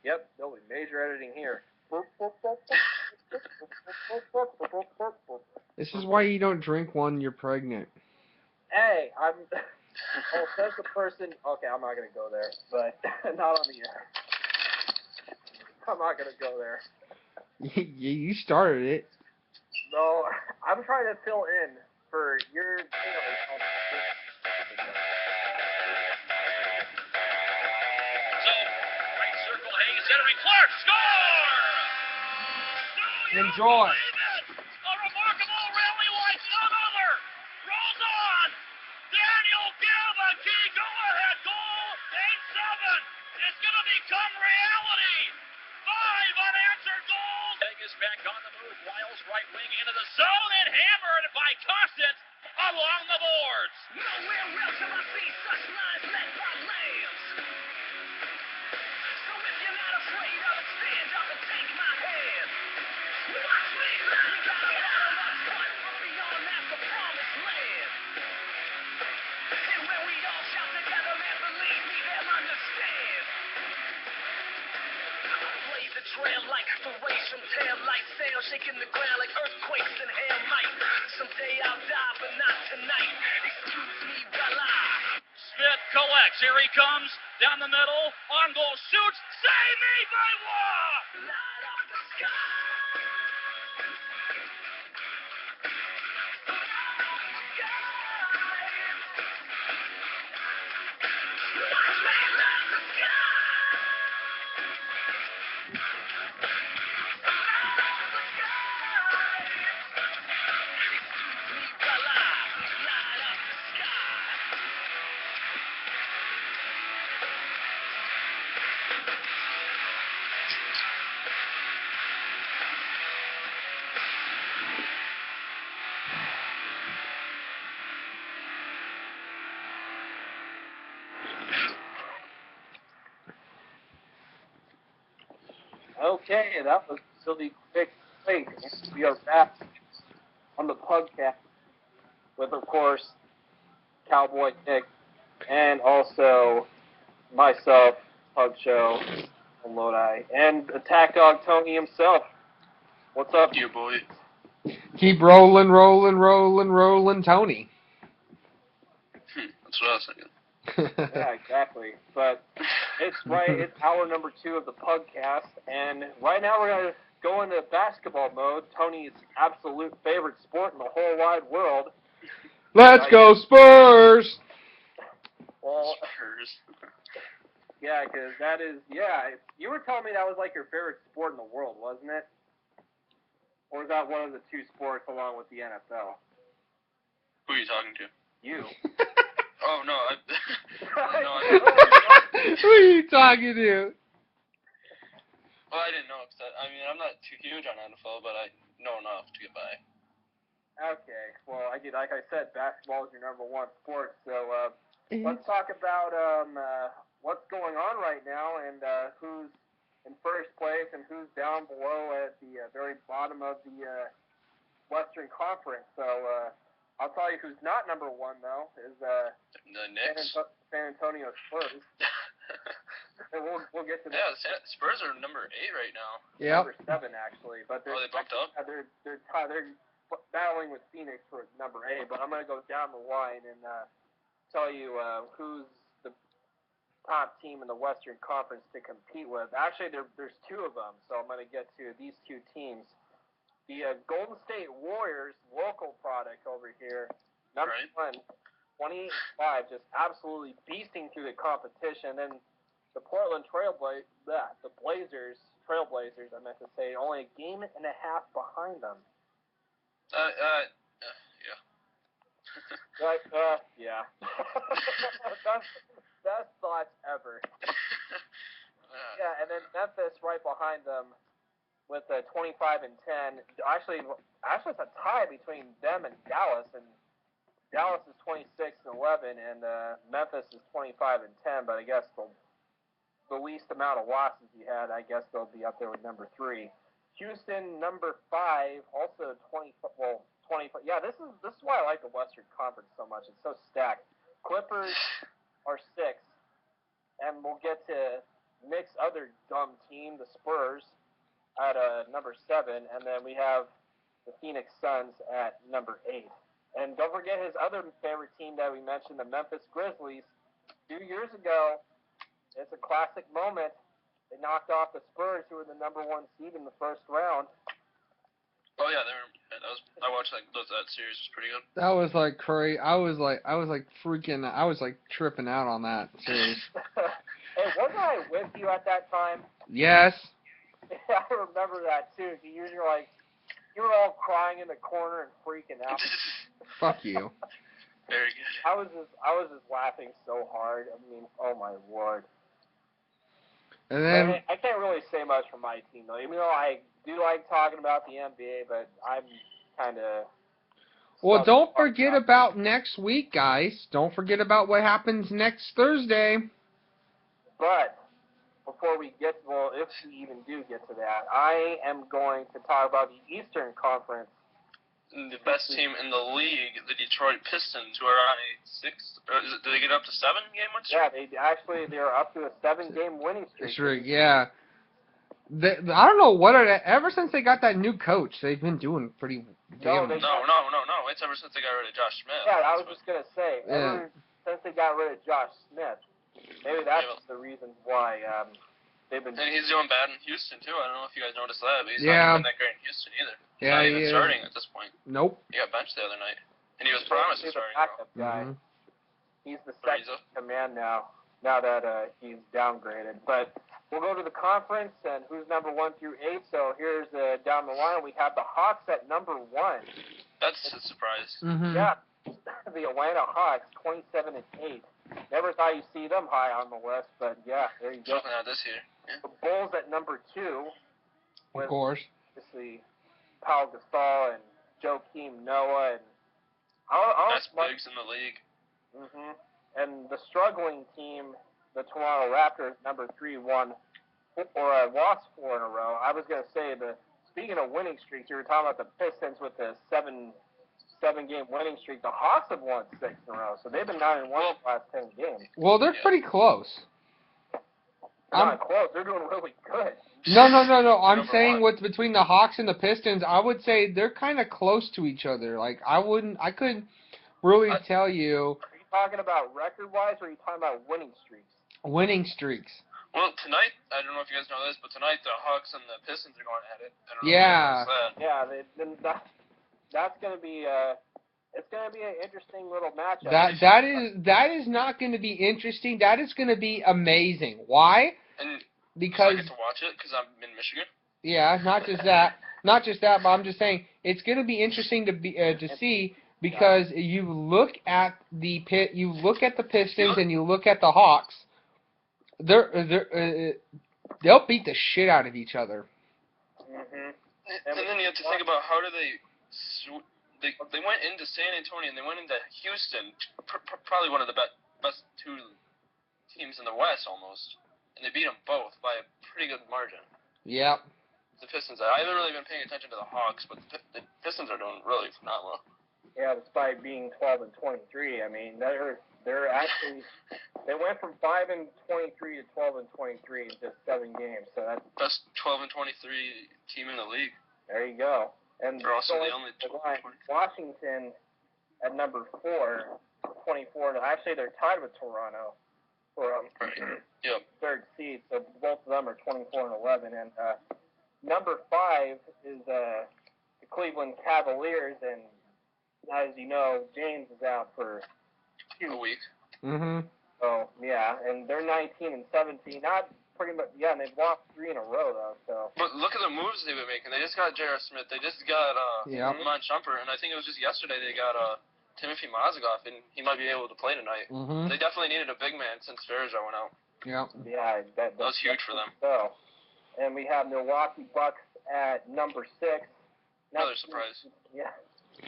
Yep, there'll be major editing here. This is why you don't drink one you're pregnant. Hey, says the person... Okay, I'm not going to go there, but not on the air. I'm not going to go there. You started it. No, I'm trying to fill in for your... Henry Clark score! Enjoy. A remarkable rally like none other. Rolls on. Daniel Gibb, a key go-ahead goal. 8-7 is going to become reality. 5 unanswered goals. Vegas back on the move. Wiles right wing into the zone and hammered by Costin along the boards. Nowhere else have I seen such lines led by Lambs. Afraid of it, stand up and take my hand. Watch me, we got a battle that's fun beyond that, the promised land. And when we all shout together, man, believe me, they'll understand. Blaze the trail like the rays from tail light sail, shaking the ground like earthquakes and hail might. Someday I'll die, but not tonight. Excuse me while Smith collects. Here he comes. Down the middle. On goal. Shoots. Save me by Waugh! Light up the sky. Okay, that was silly quick. We are back on the PUGCAST with, of course, Cowboy Nick, and also myself, Pug Show. Lodi. And Attack Dog Tony himself. What's up, you boy? Keep rolling, Tony. That's what I was thinking. Yeah, exactly. But it's right. It's hour number 2 of the PUGCAST, and right now we're gonna go into basketball mode. Tony's absolute favorite sport in the whole wide world. Let's go Spurs! Well, Spurs. yeah, because that is You were telling me that was like your favorite sport in the world, wasn't it? Or is that one of the 2 sports along with the NFL? Who are you talking to? You. Oh, no. Who are you talking to? Well, I didn't know. I mean, I'm not too huge on NFL, but I know enough to get by. Okay. Well, like I said, basketball is your number 1 sport. So let's talk about what's going on right now and who's in first place and who's down below at the very bottom of the Western Conference. So I'll tell you who's not number 1, though, is the Knicks. San Antonio Spurs. And we'll get to that. Yeah, the Spurs are number 8 right now. Yep. Number 7, actually. But they bumped up? They're battling with Phoenix for number 8. But I'm going to go down the line and tell you who's the top team in the Western Conference to compete with. Actually, there's 2 of them, so I'm going to get to these 2 teams. The Golden State Warriors, local product over here, number 1, 28-5, just absolutely beasting through the competition. And the Portland Trailblazers, I meant to say, only a game and a half behind them. Yeah. Yeah. Best thoughts ever. Yeah, and then Memphis right behind them with 25-10. Actually, it's a tie between them and Dallas, and Dallas is 26-11, and Memphis is 25-10. But I guess the least amount of losses you had, I guess they'll be up there with number 3. Houston, number 5, also 25. Yeah, this is why I like the Western Conference so much. It's so stacked. Clippers are 6, and we'll get to Nick's other dumb team, the Spurs, at number 7, and then we have the Phoenix Suns at number 8. And don't forget his other favorite team that we mentioned, the Memphis Grizzlies. 2 years ago, it's a classic moment. They knocked off the Spurs, who were the number 1 seed in the first round. Oh yeah, I watched that series. Was pretty good. That was like crazy. I was like tripping out on that series. Hey, wasn't I with you at that time? Yes. Yeah, I remember that too. You were all crying in the corner and freaking out. Fuck you. Very good. I was just laughing so hard. I mean, oh my lord. And then I can't really say much for my team though. Even though I do like talking about the NBA, but I'm kind of. Well, don't forget about next week, guys. Don't forget about what happens next Thursday. But before we get, if we even do get to that, I am going to talk about the Eastern Conference. The best team in the league, the Detroit Pistons, who are on a 6. Did they get up to 7-game win streak? Yeah, they're up to a 7-game winning streak. Yeah. I don't know what ever since they got that new coach, they've been doing pretty damn. No. It's ever since they got rid of Josh Smith. Yeah, I was just gonna say. Ever since they got rid of Josh Smith, maybe that's the reason why they've been. And he's doing bad in Houston too. I don't know if you guys noticed that, but he's not even that great in Houston either. He's not even starting at this point. Nope. He got benched the other night, and he was promised to start. Backup guy. Mm-hmm. He's the second command now. Now that he's downgraded, but. We'll go to the conference and who's number 1 through 8. So here's down the line. We have the Hawks at number 1. That's a surprise. Mm-hmm. Yeah, the Atlanta Hawks, 27-8. Never thought you'd see them high on the list, but yeah, there you go. Definitely not this year. Yeah. The Bulls at number 2. Of course. Obviously, Paul Gasol and Joakim Noah and best bigs in the league. Mm-hmm. And the struggling team. The Toronto Raptors, number 3, lost 4 in a row. I was going to say, speaking of winning streaks, you were talking about the Pistons with the 7-game winning streak. The Hawks have won 6 in a row, so they've been 9-1 in the last 10 games. Well, they're pretty close. not close. They're doing really good. No. I'm saying what's between the Hawks and the Pistons. I would say they're kind of close to each other. Like I couldn't really tell you. Are you talking about record-wise, or are you talking about winning streaks? Winning streaks. Well, tonight, I don't know if you guys know this, but tonight the Hawks and the Pistons are going at it. I don't know yeah. If you guys know that. That's going to be it's going to be an interesting little matchup. That is not going to be interesting. That is going to be amazing. Why? Because I get to watch it because I'm in Michigan. Yeah, not just that, but I'm just saying it's going to be interesting to see because you look at the Pistons and you look at the Hawks. They'll beat the shit out of each other. Mm-hmm. And then you have to think about how do they went into San Antonio and they went into Houston, probably one of the best two teams in the West almost, and they beat them both by a pretty good margin. Yep. The Pistons. I haven't really been paying attention to the Hawks, but the Pistons are doing really phenomenal. Yeah, despite being 12 and 23, I mean they're actually they went from 5 and 23 to 12 and 23 in just 7 games. So that's best 12 and 23 team in the league. There you go. And they're also the only Washington at number 4, 24. Actually, they're tied with Toronto for third seed. So both of them are 24 and 11. And number 5 is the Cleveland Cavaliers. And as you know, James is out for a week. Mhm. So yeah, and they're 19 and 17. Not pretty much. Yeah, and they've lost 3 in a row though. So. But look at the moves they've been making. They just got J.R. Smith. They just got Iman Shumpert, and I think it was just yesterday they got Timothy Mozgov, and he might be able to play tonight. Mm-hmm. They definitely needed a big man since Verja went out. Yeah. Yeah, that was huge for them. So, and we have Milwaukee Bucks at number 6. Another surprise. Yeah.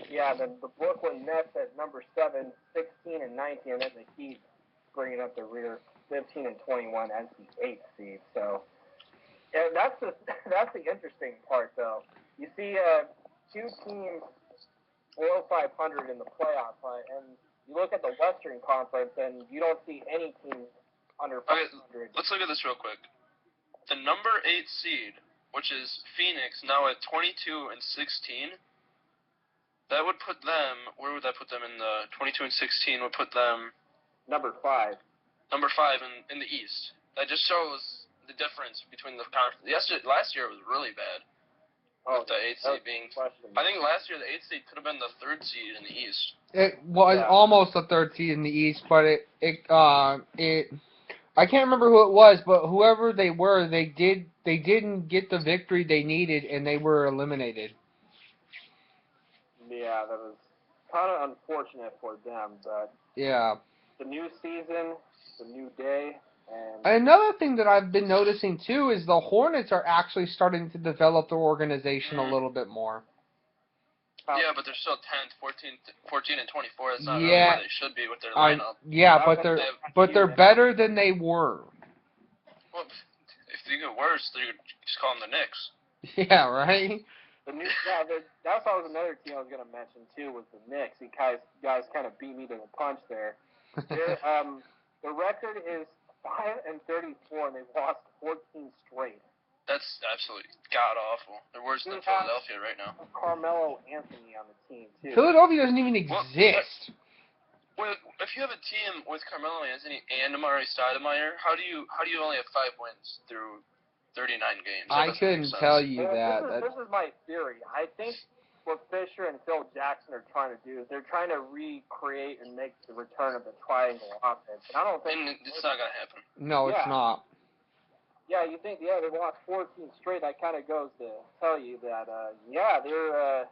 Yeah, the Brooklyn Nets at number 7, 16 and 19, and then the Heat bringing up the rear, 15 and 21 as the 8th seed. So, yeah, that's the interesting part, though. You see 2 teams below 500 in the playoff hunt, and you look at the Western Conference, and you don't see any teams under 500. Okay, let's look at this real quick. The number 8 seed, which is Phoenix, now at 22 and 16. That would put them, where would that put them in the 22 and 16 would put them? Number 5. Number 5 in the East. That just shows the difference between the conference. Last year it was really bad. With the 8th seed being. I think last year the 8th seed could have been the 3rd seed in the East. It was almost the 3rd seed in the East, but it I can't remember who it was, but whoever they were, they didn't get the victory they needed, and they were eliminated. Yeah, that was kind of unfortunate for them, but yeah, the new season, the new day, and another thing that I've been noticing too is the Hornets are actually starting to develop their organization a little bit more. Yeah, but they're still 10th, 14 and 24. That's not really where they should be with their lineup. But they're better than they were. Well, if they get worse, they just call them the Knicks. Yeah, right. That was another team I was going to mention too, was the Knicks. You guys kind of beat me to the punch there. The record is 5 and 34, and they've lost 14 straight. That's absolutely god awful. They're worse than Philadelphia right now. Carmelo Anthony on the team too. Philadelphia doesn't even exist. Well, if you have a team with Carmelo Anthony and Amari Stoudemire, how do you only have 5 wins through 39 games? I couldn't tell you that. This is my theory. I think what Fisher and Phil Jackson are trying to do is they're trying to recreate and make the return of the triangle offense. And I don't think it's not going to happen. No, it's not. Yeah, you think, they lost 14 straight. That kind of goes to tell you that, their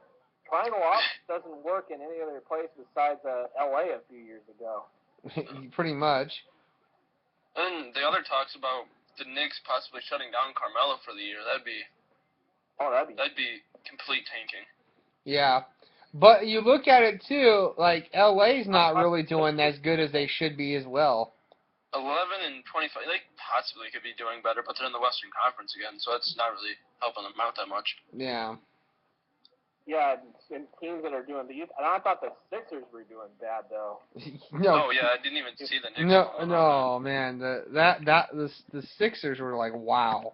triangle offense doesn't work in any other place besides L.A. a few years ago. Pretty much. And the other talks about the Knicks possibly shutting down Carmelo for the year. That'd be complete tanking. Yeah. But you look at it, too, like, L.A.'s not really doing as good as they should be as well. 11 and 25, they possibly could be doing better, but they're in the Western Conference again, so that's not really helping them out that much. Yeah. Yeah, and teams that are doing these. And I thought the Sixers were doing bad though. No. Oh yeah, I didn't even see the Knicks. No, man. The Sixers were like, wow.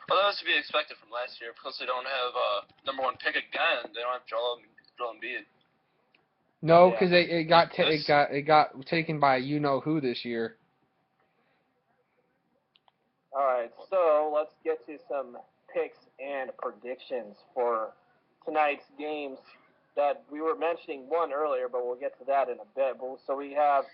Well, that was to be expected from last year because they don't have number one pick again. They don't have Joel Embiid. No, because it got taken by you know who this year. All right, so let's get to some picks and predictions for tonight's games that we were mentioning one earlier, but we'll get to that in a bit. So we have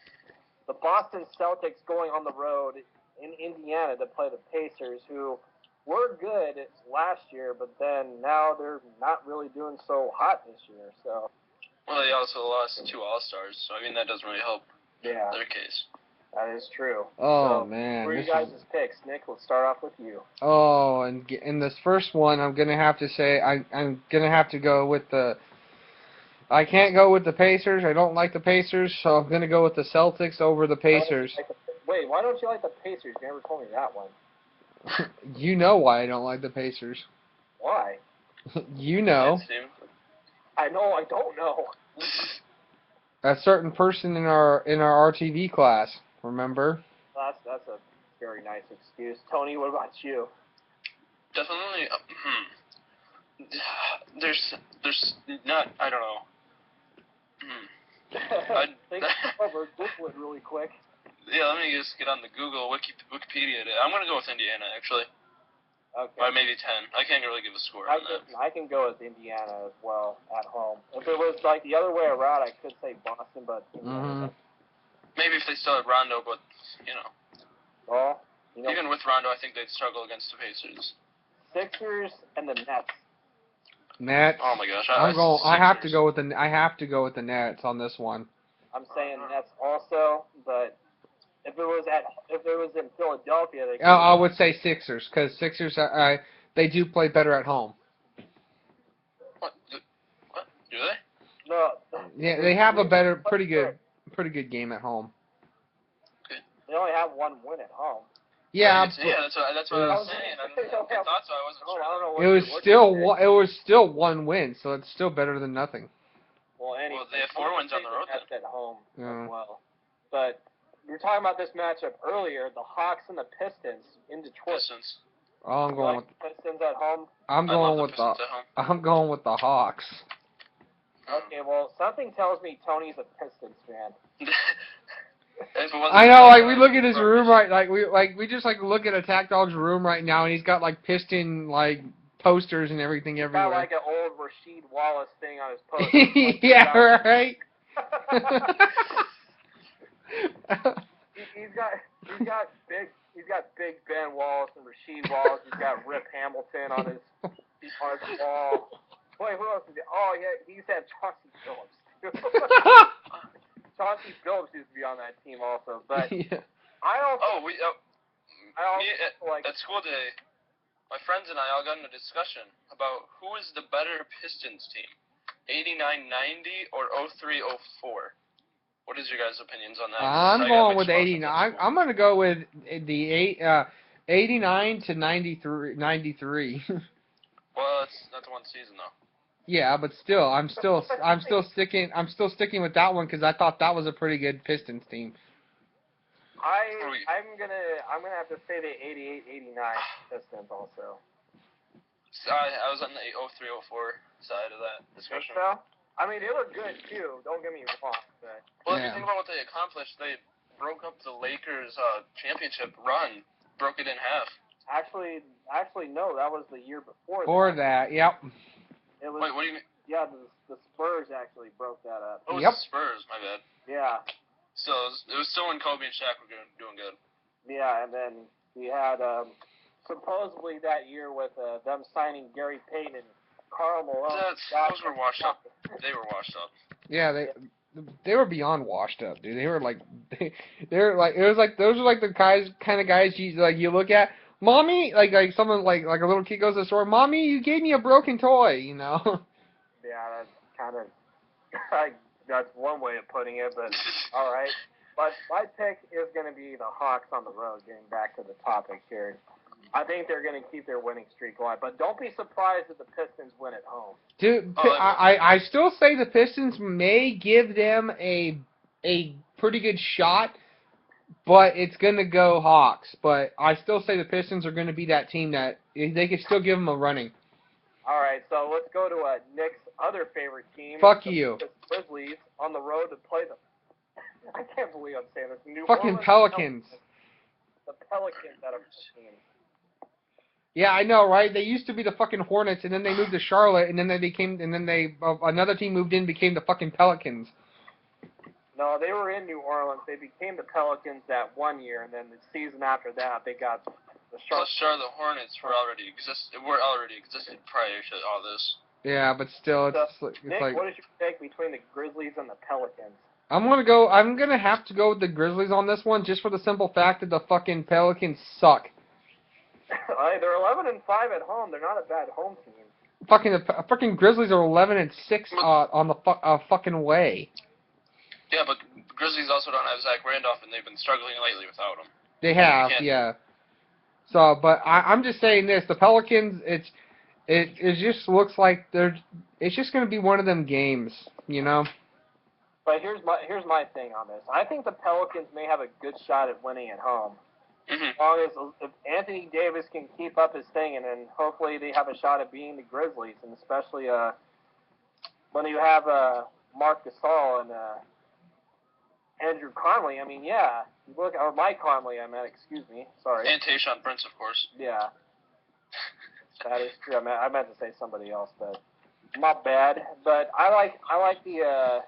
the Boston Celtics going on the road in Indiana to play the Pacers, who were good last year, but then now they're not really doing so hot this year. So. Well, they also lost 2 All-Stars, so I mean that doesn't really help their case. That is true. Oh, so, man. Who are you guys' picks? Nick, let's start off with you. Oh, and in this first one, I'm going to have to say I'm going to have to go with the... I can't go with the Pacers. I don't like the Pacers, so I'm going to go with the Celtics over the Pacers. Wait, why don't you like the Pacers? You never told me that one. You know why I don't like the Pacers. Why? You know. I know, I don't know. A certain person in our RTV class, remember? That's a very nice excuse. Tony, what about you? Definitely. There's not. I don't know. Think over Google it really quick. Yeah, let me just get on the Google Wikipedia. I'm gonna go with Indiana actually. Okay. By maybe 10. I can't really give a score on that. I can go with Indiana as well at home. If it was like the other way around, I could say Boston, but maybe if they still had Rondo, but you know. Well, even with Rondo, I think they'd struggle against the Pacers. Sixers and the Nets. Nets. Oh my gosh, I have to go with the Nets on this one. I'm saying Nets also, but if it was in Philadelphia, I would say Sixers because Sixers they do play better at home. What? Do they? No. Yeah, they have a pretty good game at home. Okay. They only have one win at home. Yeah. That's what I was saying. I thought so. I wasn't sure. I don't know it was still one win, so it's still better than nothing. Well, anyway, they have 4 wins on the road. That's at home as well. But we were talking about this matchup earlier, the Hawks and the Pistons in Detroit. Pistons. Oh, I'm going with Pistons at home. I'm going with the Hawks. Okay, well, something tells me Tony's a Pistons fan. I know, like we look at his room we just look at Attack Dog's room right now, and he's got like Piston posters and everything everywhere. Got like an old Rasheed Wallace thing on his poster. Yeah, right. He's got Big Ben Wallace and Rasheed Wallace. He's got Rip Hamilton on his wall. Wait, who else is he? Oh yeah, he used to have Chauncey Billups too. Chauncey Billups used to be on that team also, but yeah. I don't. At school today, my friends and I all got in a discussion about who is the better Pistons team, 89-90 or 03-04. What is your guys' opinions on that? I'm going with 89. I'm going to go with the 89 to 93. Well, that's one season though. Yeah, but still, I'm still sticking with that one because I thought that was a pretty good Pistons team. I'm gonna have to say the 88-89 Pistons also. I was on the 03-04 side of that discussion. So? I mean, they look good too. Don't get me wrong. But if you think about what they accomplished, they broke up the Lakers' championship run, broke it in half. Actually, no. That was the year before. Before that, yep. It was, wait, what do you mean? Yeah, the Spurs actually broke that up. Oh, it was the Spurs. My bad. Yeah. So it was still when Kobe and Shaq were doing good. Yeah, and then we had supposedly that year with them signing Gary Payton and Karl Malone. Those were washed up. They were washed up. Yeah, they were beyond washed up, dude. They were like it was like those are like the kind of guys you look at. Mommy, like someone like a little kid goes to the store. Mommy, you gave me a broken toy, you know. Yeah, that's kind of that's one way of putting it, but all right. But my pick is going to be the Hawks on the road. Getting back to the topic here, I think they're going to keep their winning streak alive. But don't be surprised if the Pistons win at home. Dude, I still say the Pistons may give them a pretty good shot, but it's going to go Hawks. But I still say the Pistons are going to be that team that they can still give them a running. All right, so let's go to Nick's other favorite team. Fuck you. The Grizzlies on the road to play the... I can't believe I'm saying this. New fucking Orleans Pelicans. The Pelicans out of the team. Yeah, I know, right? They used to be the fucking Hornets, and then they moved to Charlotte, and then another team moved in and became the fucking Pelicans. No, they were in New Orleans. They became the Pelicans that one year, and then the season after that, they got the Charlotte. The Hornets were already existed prior to all this. Yeah, but still, it's Nick, like. What is your take between the Grizzlies and the Pelicans? I'm gonna have to go with the Grizzlies on this one, just for the simple fact that the fucking Pelicans suck. They're 11-5 at home. They're not a bad home team. Fucking Grizzlies are 11-6 on the fucking way. Yeah, but Grizzlies also don't have Zach Randolph, and they've been struggling lately without him. They have, yeah. So, but I'm just saying this: the Pelicans, it just looks like it's just gonna be one of them games, you know. But here's my thing on this. I think the Pelicans may have a good shot at winning at home. Mm-hmm. As long as if Anthony Davis can keep up his thing, and then hopefully they have a shot at beating the Grizzlies, and especially when you have Marc Gasol and Andrew Conley. I mean, yeah, or Mike Conley. I meant, excuse me, sorry. And Tayshaun Prince, of course. Yeah, that is true. I meant to say somebody else, but not bad. But I like the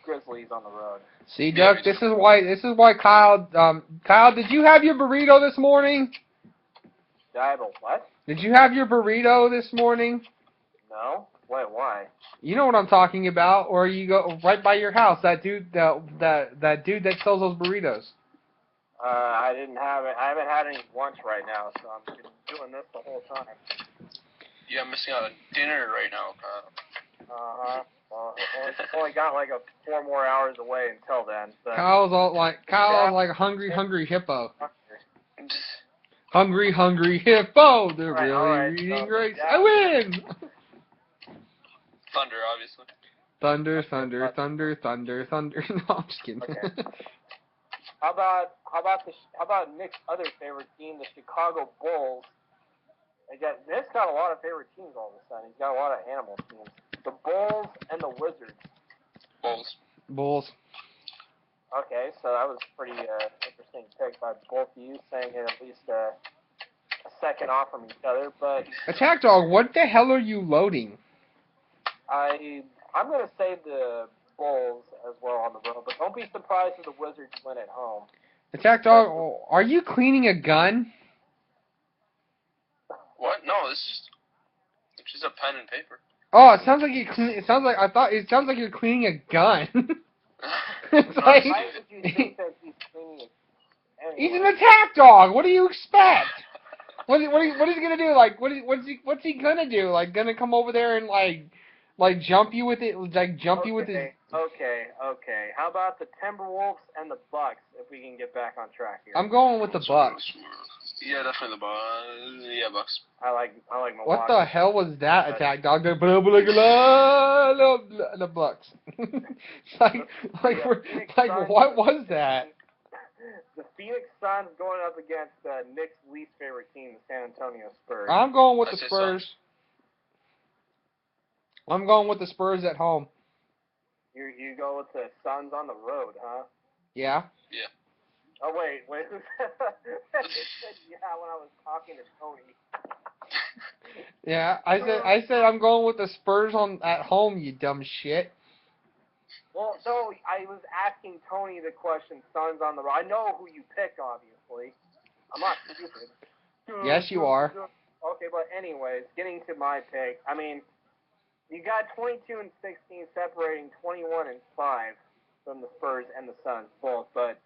Grizzlies on the road. See, Doug, this is why Kyle. Kyle, did you have your burrito this morning? Did I have a what? Did you have your burrito this morning? No. Wait, why? You know what I'm talking about, or you go right by your house. That dude, that dude that sells those burritos. I didn't have it. I haven't had any lunch right now, so I'm doing this the whole time. Yeah, I'm missing out on dinner right now, Kyle. Well, it's only got like 4 more hours away until then. So. Kyle's like a hungry hippo. Hungry hippo. They're really reading grapes. I win. Thunder, obviously. Thunder. No, I'm just kidding. Okay. How about Nick's other favorite team, the Chicago Bulls? Nick's got a lot of favorite teams all of a sudden. He's got a lot of animal teams. The Bulls and the Wizards. Bulls. Okay, so that was a pretty interesting pick by both of you, saying it at least a second off from each other. But Attack Dog, what the hell are you loading? I'm going to say the Bulls as well on the road, but don't be surprised if the Wizards win at home. Attack Dog, are you cleaning a gun? What? No, it's just a pen and paper. Oh, it sounds like it sounds like you're cleaning a gun. It's like, why would you think that he's cleaning it? Anyway. He's an attack dog. What do you expect? What is he gonna do? Like, what's he gonna do? Like, gonna come over there and like jump you with it? Like jump you with his? Okay. How about the Timberwolves and the Bucks? If we can get back on track here. I'm going with the Bucks. Yeah, definitely the Bucks. Yeah, Bucks. I like Milwaukee. What the hell was that, Attack Dog? The Bucks. What was that? The Phoenix Suns going up against Nick's least favorite team, the San Antonio Spurs. I'm going with the Spurs. I'm going with the Spurs at home. You go with the Suns on the road, huh? Yeah. Yeah. Oh, wait. It said yeah when I was talking to Tony. Yeah, I said I'm going with the Spurs at home, you dumb shit. Well, no, I was asking Tony the question, Suns on the road. I know who you picked, obviously. I'm not stupid. Yes, you are. Okay, but anyways, getting to my pick, I mean, you got 22 and 16 separating 21 and 5 from the Spurs and the Suns both, but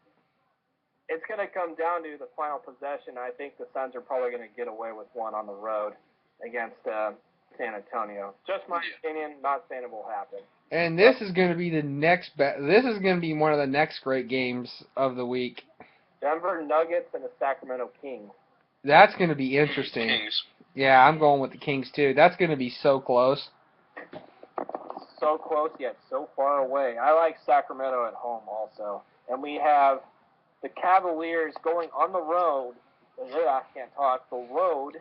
it's going to come down to the final possession. I think the Suns are probably going to get away with one on the road against San Antonio. Just my opinion, not saying it will happen. And this is going to be this is going to be one of the next great games of the week. Denver Nuggets and the Sacramento Kings. That's going to be interesting. Kings. Yeah, I'm going with the Kings, too. That's going to be so close. So close, yet so far away. I like Sacramento at home also. And we have the Cavaliers going on the road. I can't talk. The road,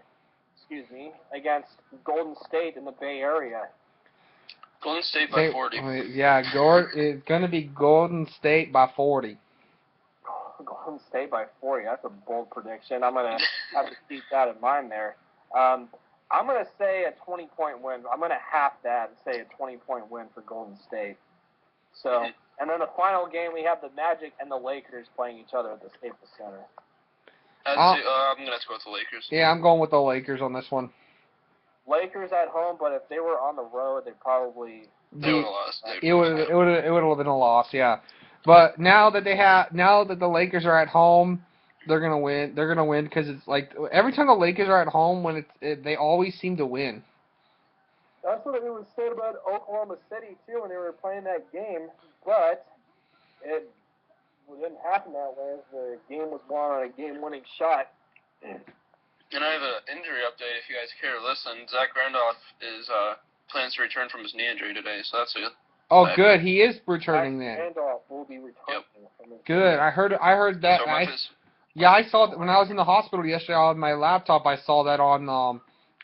against Golden State in the Bay Area. Golden State by 40. Yeah, it's going to be Golden State by 40. Golden State by 40. That's a bold prediction. I'm going to have to keep that in mind there. I'm going to say a 20-point win. I'm going to half that and say a 20-point win for Golden State. So, and then the final game, we have the Magic and the Lakers playing each other at the Staples Center. I'm going to have to go with the Lakers. Yeah, I'm going with the Lakers on this one. Lakers at home, but if they were on the road, they probably... They would have lost. It would have been a loss, yeah. But now that the Lakers are at home, they're gonna win. They're gonna win because it's like every time the Lakers are at home, they always seem to win. That's what it was said about Oklahoma City too when they were playing that game, but it didn't happen that way. The game was won on a game-winning shot. And I have an injury update if you guys care to listen. Zach Randolph is plans to return from his knee injury today, so that's it. Oh, good. He is returning then. Randolph will be returning. Yep. Good. I heard that. So I saw that when I was in the hospital yesterday on my laptop. I saw that on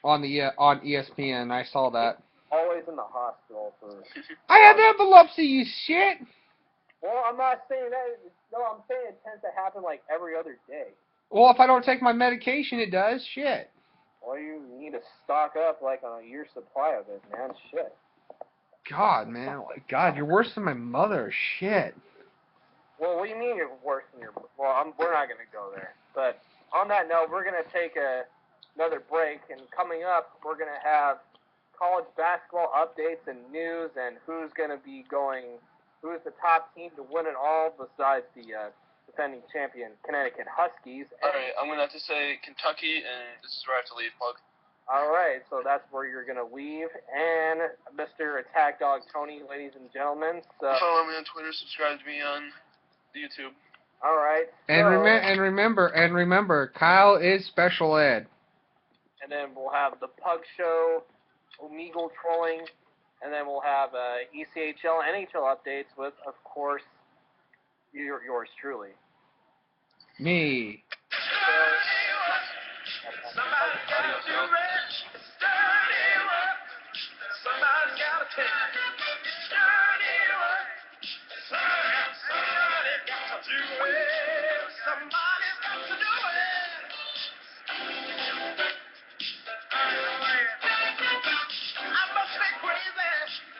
ESPN. I saw that. Always in the hospital for. I have epilepsy, you shit. Well, I'm not saying that. No, I'm saying it tends to happen like every other day. Well, if I don't take my medication, it does. Shit. Well, you need to stock up like on a year's supply of it, man. Shit. God, man. God, you're worse than my mother. Shit. Well, what do you mean you're worse than your... Well, we're not going to go there. But on that note, we're going to take another break. And coming up, we're going to have college basketball updates and news and who's going to be going... Who's the top team to win it all besides the defending champion Connecticut Huskies. All right, I'm going to have to say Kentucky, and this is where I have to leave, Pug. All right, so that's where you're going to leave. And Mr. Attack Dog Tony, ladies and gentlemen. So, follow me on Twitter, subscribe to me on YouTube. All right. And remember, Kyle is special ed. And then we'll have the Pug Show, Omegle Trolling, and then we'll have ECHL, NHL updates with, of course, yours truly. Me. Somebody gotta do it. Dirty work. Somebody gotta take it. Dirty work. Somebody got to do it. Somebody's got to do it. I must be crazy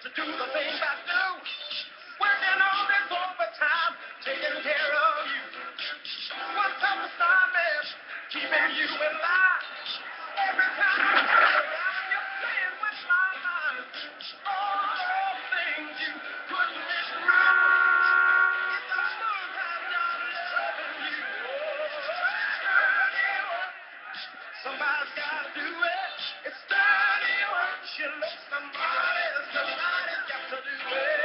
to do the things I do. Working all this overtime, taking care of you. One tough assignment, keeping you in line. Every time I turn around, you're playing with my mind. All the things you couldn't live through. It's the smooth time not loving you. Dirty work. Somebody's gotta do it. It's dirty work. You look somebody's got to do it.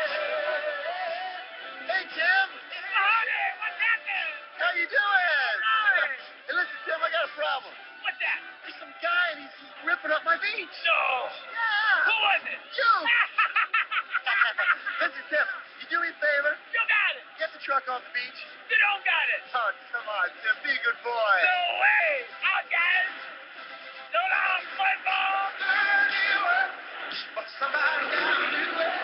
Hey, Tim. Hey, what's happening? How you doing? Right. Hey, listen, Tim, I got a problem. What's that? There's some guy and he's ripping up my beach. No. Yeah. Who was it? You. Listen, Tim, you do me a favor? You got it. Get the truck off the beach. You don't got it. Oh, come on, Tim. Be a good boy. No way. Out, guys. So long, football. Dirty work. But somebody gotta do it.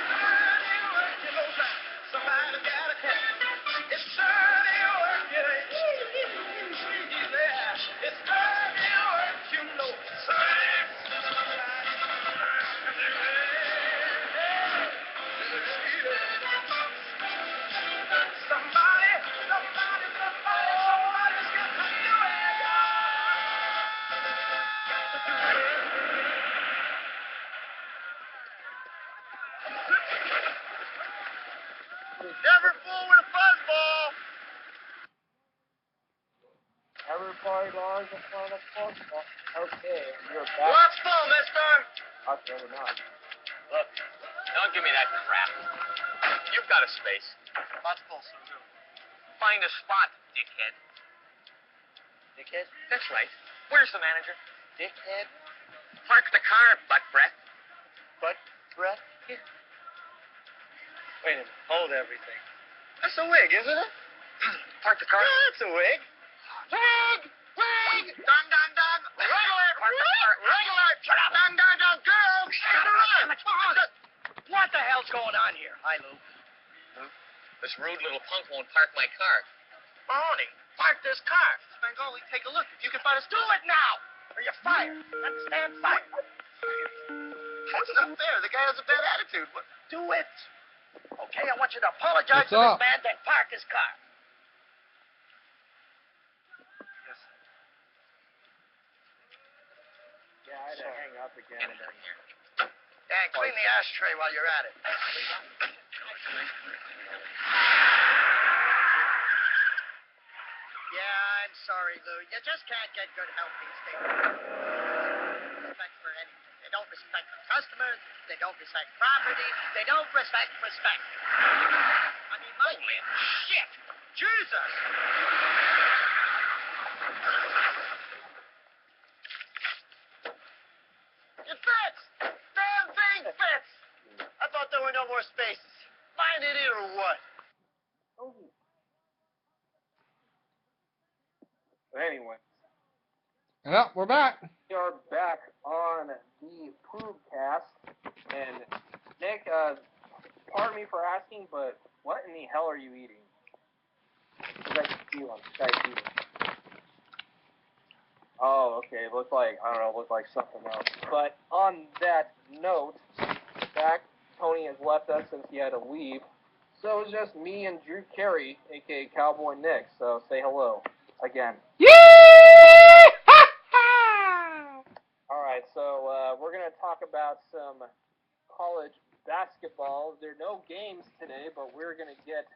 Dirty work. You know that. Somebody gotta catch it. It's dirty work. Yeah. It's dirty work. You know. Somebody's got to do it. Never fool with a fuzzball. Everybody loves a fun of football. Okay, you're back. What's full, mister? Okay, we're not. Look, don't give me that crap. You've got a space. What's full, Suzu? Find a spot, dickhead. dickhead. That's right. Where's the manager? Dickhead. Park the car, butt breath. Butt breath? Yeah. Wait a minute. Hold everything. That's a wig, isn't it? Park the car. Yeah, that's a wig. Wig! Wig! Dun, dun, dun! Regular! Park the car. Regular! Shut up! Dun, dun, dun! Girls! Shut up! What the hell's going on here? Hi, Lou. Lou? This rude little punk won't park my car. Mahoney, park this car. Spangoli, take a look. If you can find us, do it now! Or you're fired. Understand? Fired. That's not fair. The guy has a bad attitude. Do it. Okay, I want you to apologize to this man, then park his car. Yes. Yeah, I had to hang up again. And clean the ashtray while you're at it. Yeah, I'm sorry, Lou. You just can't get good help these days. Respect for anything. They don't respect the customers. They don't respect property. They don't respect respect. I mean, my man, shit! Jesus! It fits! Damn thing fits! I thought there were no more spaces. Am I an idiot or what? Anyway. Well, we're back. We are back on the PUGCAST. And Nick, pardon me for asking, but what in the hell are you eating? Oh, okay. It looked like, I don't know, it looked like something else. But on that note, Tony has left us since he had to leave. So it's just me and Drew Carey, a.k.a. Cowboy Nick. So say hello again. Yeah! All right, so we're going to talk about some college basketball. There are no games today, but we're going to get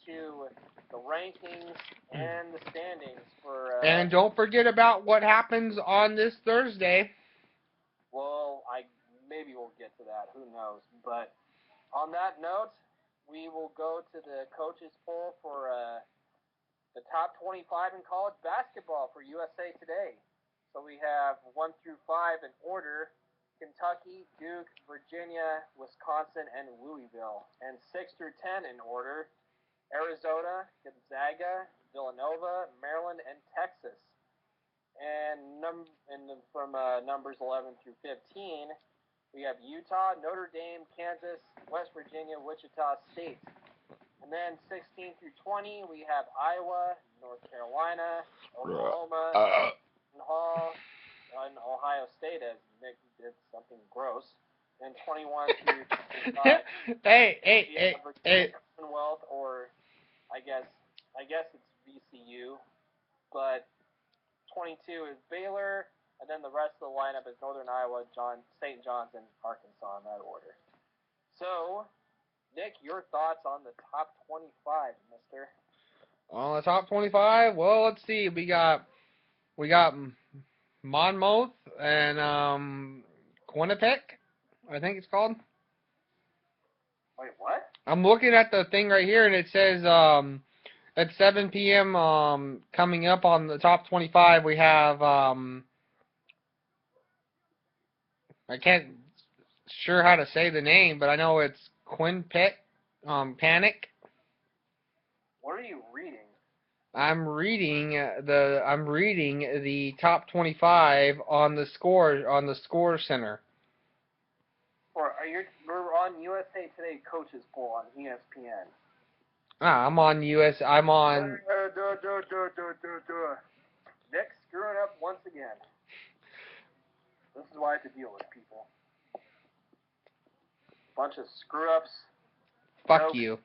to the rankings and the standings for... and don't forget about what happens on this Thursday. Well, maybe we'll get to that. Who knows? But on that note, we will go to the coaches poll for the top 25 in college basketball for USA Today. So we have 1 through 5 in order: Kentucky, Duke, Virginia, Wisconsin, and Louisville. And 6 through 10 in order: Arizona, Gonzaga, Villanova, Maryland, and Texas. And from numbers 11 through 15, we have Utah, Notre Dame, Kansas, West Virginia, Wichita State. And then 16 through 20, we have Iowa, North Carolina, Oklahoma, Hall, and Ohio State, as Nick did something gross. And 21 through 25. Hey. Commonwealth, or I guess it's VCU, but 22 is Baylor, and then the rest of the lineup is Northern Iowa, St. John's, and Arkansas in that order. So, Nick, your thoughts on the top 25, mister? On the top 25, well, let's see. We got Monmouth and Quinnipiac, I think it's called. Wait, what? I'm looking at the thing right here, and it says at 7 p.m. Coming up on the top 25, we have I can't sure how to say the name, but I know it's Quinnipiac, Panic. What are you reading? I'm reading the top 25 on the score center. We're on USA Today Coaches Poll on ESPN. I'm on I'm on. Nick screwing up once again. This is why I have to deal with people. Bunch of screw ups. Fuck you.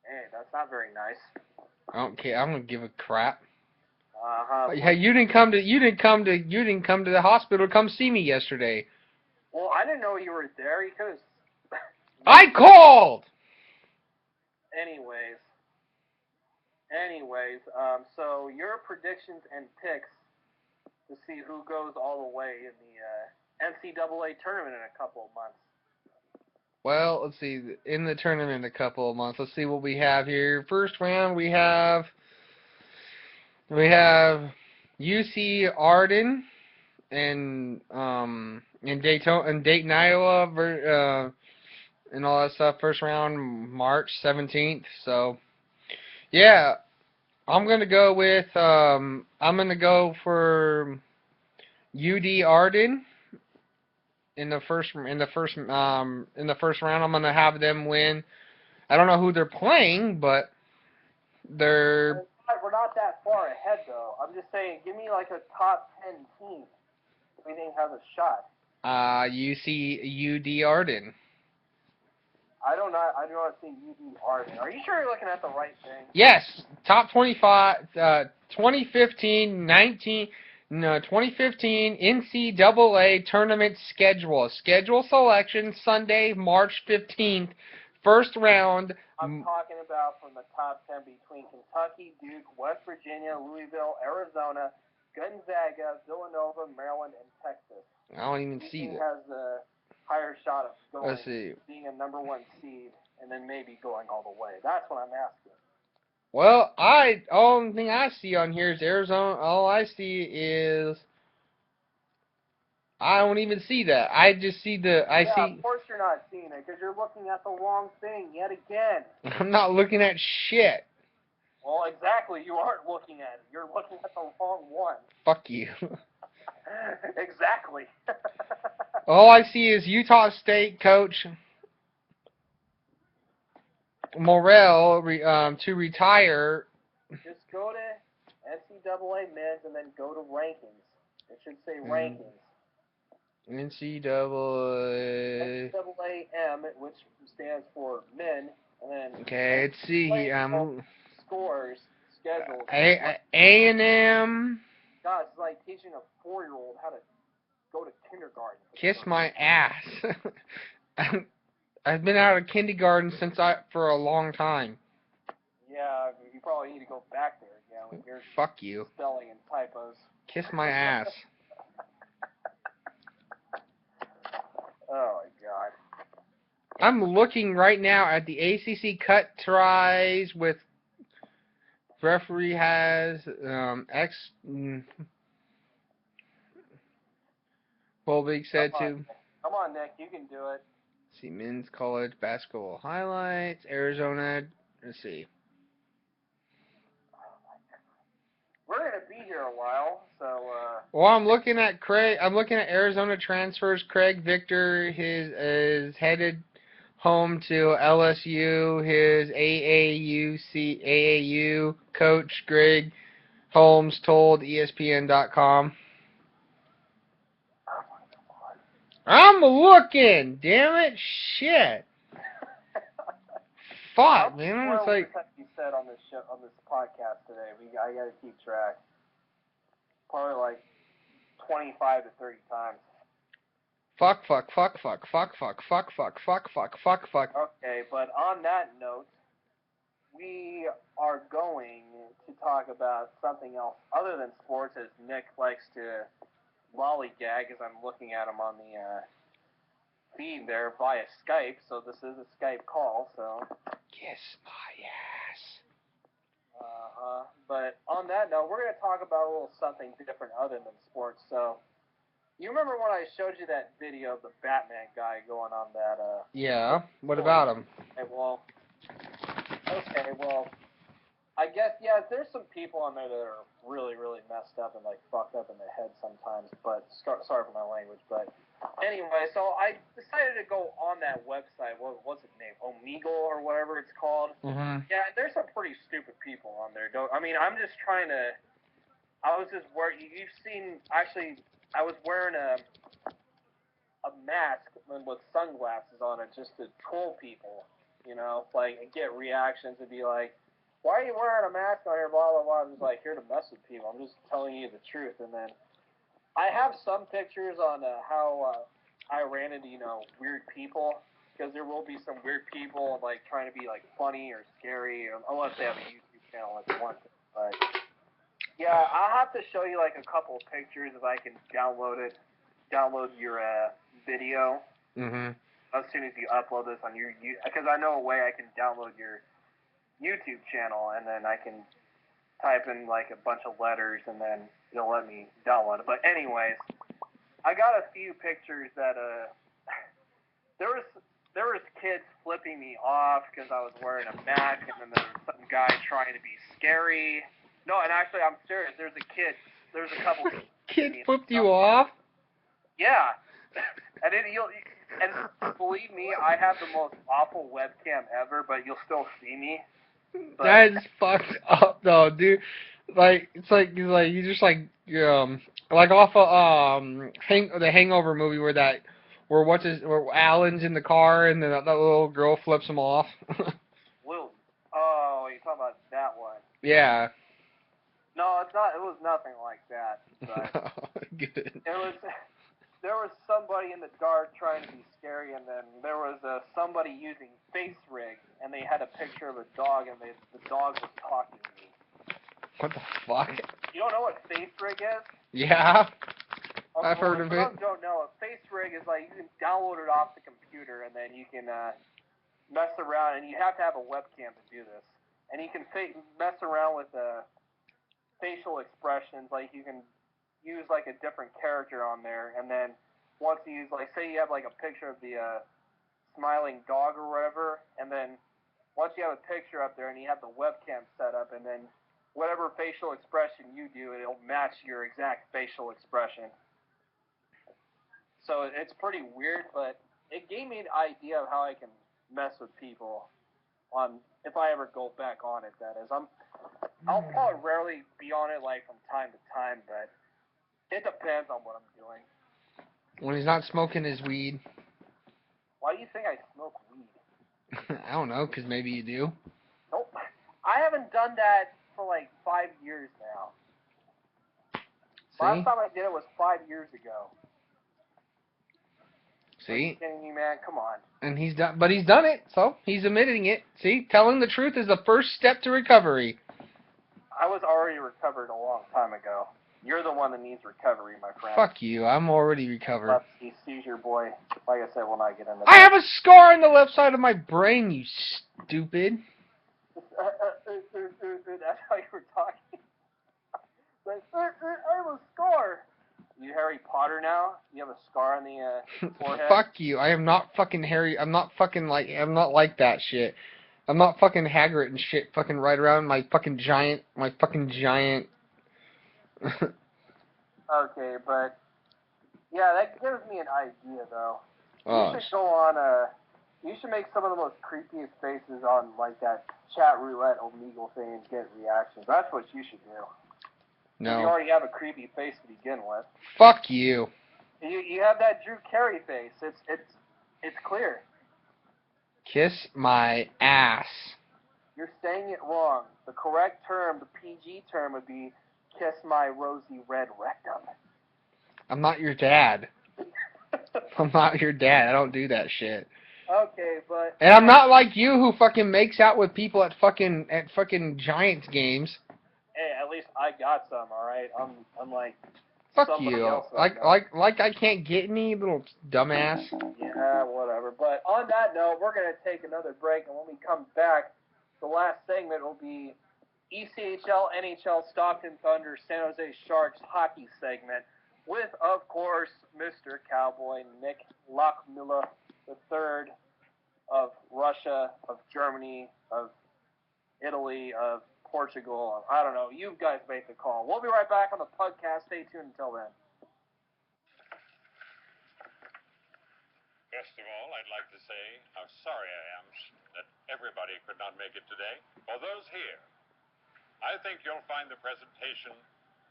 Hey, that's not very nice. I don't care. I don't give a crap. Hey, you didn't come to the hospital to come see me yesterday. Well, I didn't know you were there because I called. Anyways, so your predictions and picks to see who goes all the way in the NCAA tournament in a couple of months. Well, let's see. In the tournament in a couple of months, let's see what we have here. First round, we have UC Arden in Dayton, Iowa, and all that stuff. First round, March 17th. So, yeah, I'm gonna go for UD Arden in the first round. I'm gonna have them win. I don't know who they're playing, but they're. We're not that far ahead, though. I'm just saying, give me like a top 10 team. We think has a shot. UD Arden. I do not see UD Arden. Are you sure you're looking at the right thing? Yes, top 25, 2015 NCAA tournament schedule. Schedule selection Sunday, March 15th. First round. I'm talking about from the top 10 between Kentucky, Duke, West Virginia, Louisville, Arizona, Gonzaga, Villanova, Maryland, and Texas. I don't even see that. Has a higher shot of being a number 1 seed and then maybe going all the way. That's what I'm asking. Well, only thing I see on here is Arizona. All I see is I don't even see that. I just see Of course you're not seeing it because you're looking at the wrong thing yet again. I'm not looking at shit. Well, exactly. You aren't looking at it. You're looking at the wrong one. Fuck you. Exactly. All I see is Utah State coach Morrell to retire. Just go to NCAA men's and then go to rankings. It should say rankings. NCAA M, which stands for men, and then okay. Let's see. Scores schedule. A&M. God, it's like teaching a 4-year-old how to go to kindergarten. Kiss my ass. I've been out of kindergarten for a long time. Yeah, you probably need to go back there again with your fuck you spelling and typos. Kiss my ass. Oh my God. I'm looking right now at the ACC cut tries with referee has Bolvig said to. Come on, Nick, you can do it. See men's college basketball highlights. Arizona. Let's see. We're gonna be here a while, so. Well, I'm looking at Arizona transfers. Craig Victor is headed home to LSU. His AAU coach Greg Holmes told ESPN.com. I'm looking. Damn it, shit. Fuck, man. It's like you said on this podcast today. I gotta keep track. Probably like 25 to 30 times. Fuck. Okay, but on that note, we are going to talk about something else other than sports, as Nick likes to lollygag as I'm looking at him on the feed there via Skype. So this is a Skype call, so. Kiss my ass. But on that note, we're going to talk about a little something different other than sports. So, you remember when I showed you that video of the Batman guy going on that? Yeah. What about him? Okay, well, I guess, yeah, there's some people on there that are really, really messed up and, like, fucked up in the head sometimes, but, sorry for my language, but, anyway, so I decided to go on that website, what's its name, Omegle or whatever it's called. Mm-hmm. Yeah, there's some pretty stupid people on there, I'm just trying to, you've seen, actually, I was wearing a mask with sunglasses on it just to troll people, you know, like, and get reactions and be like, why are you wearing a mask on here, blah, blah, blah. I'm just like, here to mess with people. I'm just telling you the truth. And then I have some pictures on how I ran into, weird people, because there will be some weird people, like, trying to be, like, funny or scary, unless they have a YouTube channel like one. But, yeah, I'll have to show you, like, a couple of pictures if I can download your video. Mm-hmm. As soon as you upload this on your because I know a way I can download your YouTube channel, and then I can type in like a bunch of letters, and then you'll let me download it. But anyways, I got a few pictures that there was kids flipping me off because I was wearing a mask, and then there was some guy trying to be scary. No, and actually, I'm serious. There's a couple kid flipped you off? Yeah. And believe me, I have the most awful webcam ever, but you'll still see me. But that is fucked up, though, dude. Like, it's like you just like off of the Hangover movie where Alan's in the car and then that little girl flips him off. Oh, you're talking about that one? Yeah. No, it's not. It was nothing like that. But Good. There was somebody in the dark trying to be scary, and then there was somebody using face rig, and they had a picture of a dog, and the dog was talking to me. What the fuck? You don't know what face rig is? Yeah. Okay, I've heard of it. If you don't know, a face rig is like you can download it off the computer, and then you can mess around, and you have to have a webcam to do this. And you can mess around with facial expressions, like you can use like a different character on there, and then once you use, like, say you have like a picture of the smiling dog or whatever, and then once you have a picture up there and you have the webcam set up, and then whatever facial expression you do, it'll match your exact facial expression. So it's pretty weird, but it gave me an idea of how I can mess with people on, if I ever go back on it, that is. I'll probably rarely be on it like from time to time, but it depends on what I'm doing. When he's not smoking his weed. Why do you think I smoke weed? I don't know, because maybe you do. Nope. I haven't done that for like 5 years now. See? Last time I did it was 5 years ago. See? Are you kidding me, man? Come on. And he's done it, so he's admitting it. See? Telling the truth is the first step to recovery. I was already recovered a long time ago. You're the one that needs recovery, my friend. Fuck you. I'm already recovered. Lefty seizure boy. Like I said, we'll not get into that. I have a scar on the left side of my brain, you stupid. That's how you were talking. Like, I have a scar. You Harry Potter now? You have a scar on the forehead? Fuck you. I am not fucking Harry. I'm not like that shit. I'm not fucking Hagrid and shit fucking right around my fucking giant. Okay, but yeah, that gives me an idea though. Oh. You should go on you should make some of the most creepiest faces on like that chat roulette Omegle thing and get reactions. That's what you should do. No. You already have a creepy face to begin with. Fuck you. You have that Drew Carey face. It's clear. Kiss my ass. You're saying it wrong. The correct term, the PG term, would be kiss my rosy red rectum. I'm not your dad. I'm not your dad. I don't do that shit. Okay, but... And I'm not like you who fucking makes out with people at fucking Giants games. Hey, at least I got some, alright? I'm like... Fuck you. Like I can't get any, little dumbass. Yeah, whatever. But on that note, we're going to take another break, and when we come back, the last segment will be ECHL, NHL, Stockton Thunder, San Jose Sharks hockey segment with, of course, Mr. Cowboy Nick Lockmiller III of Russia, of Germany, of Italy, of Portugal. I don't know. You guys make the call. We'll be right back on the PUGCAST. Stay tuned until then. First of all, I'd like to say how sorry I am that everybody could not make it today. For those here, I think you'll find the presentation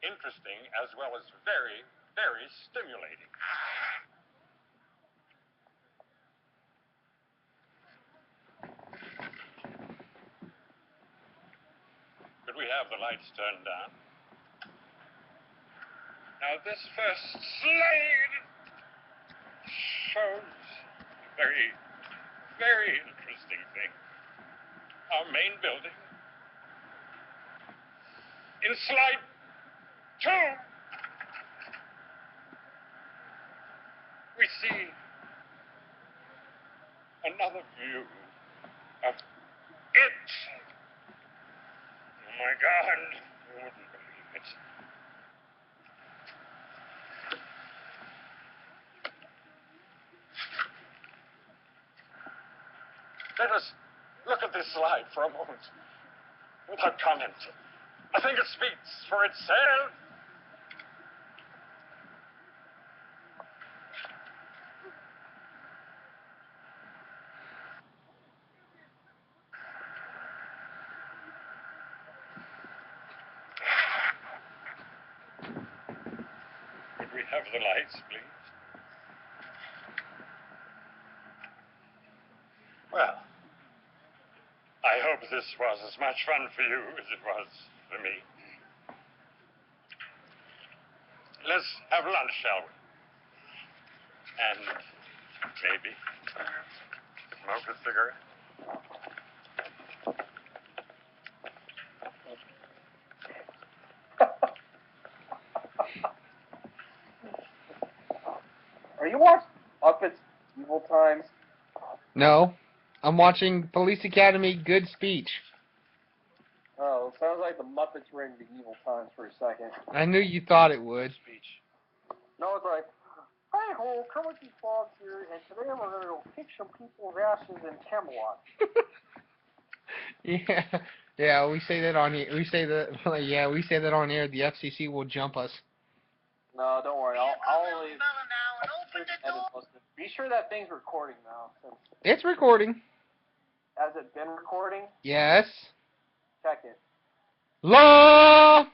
interesting as well as very, very stimulating. Could we have the lights turned down? Now, this first slide shows a very, very interesting thing. Our main building. In slide 2, we see another view of it. Oh my God, you wouldn't believe it. this slide for a moment without comment. I think it speaks for itself. Could we have the lights, please? Well, I hope this was as much fun for you as it was for me. Let's have lunch, shall we? And maybe smoke a cigarette. Are you watching Muppets Evil Times? No. I'm watching Police Academy Good Speech. Oh, it sounds like the Muppets were into Evil Times for a second. I knew you thought it would. Speech. No, it's like, hey ho, Kermit the Frog here, and today we're going to go kick some people's asses in Camelot. Yeah, we say that on here. We say that, yeah, we say that on air. The FCC will jump us. No, don't worry. I'll leave. Be sure that thing's recording now. It's recording. Has it been recording? Yes. Check it. Law!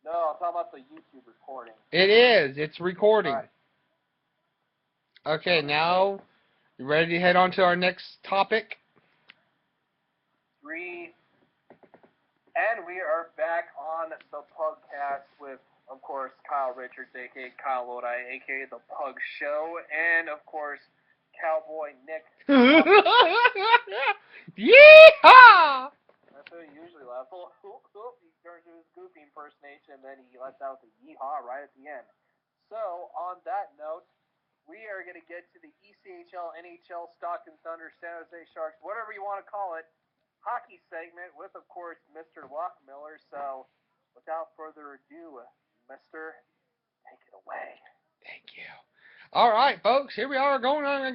No, I'm talking about the YouTube recording. It is. It's recording. Right. Okay, now, you ready to head on to our next topic? 3. And we are back on the PUGCAST with, of course, Kyle Richards, a.k.a. Kyle Lodi, a.k.a. The Pug Show, and, of course, Cowboy Nick. Yeehaw! That's what he usually laughs. He turns to his goofy impersonation, and then he lets out the yeehaw right at the end. So, on that note, we are going to get to the ECHL, NHL, Stock and Thunder, San Jose Sharks, whatever you want to call it, hockey segment with, of course, Mr. Lockmiller. So, without further ado, Mister, take it away. Thank you. All right, folks, here we are, going right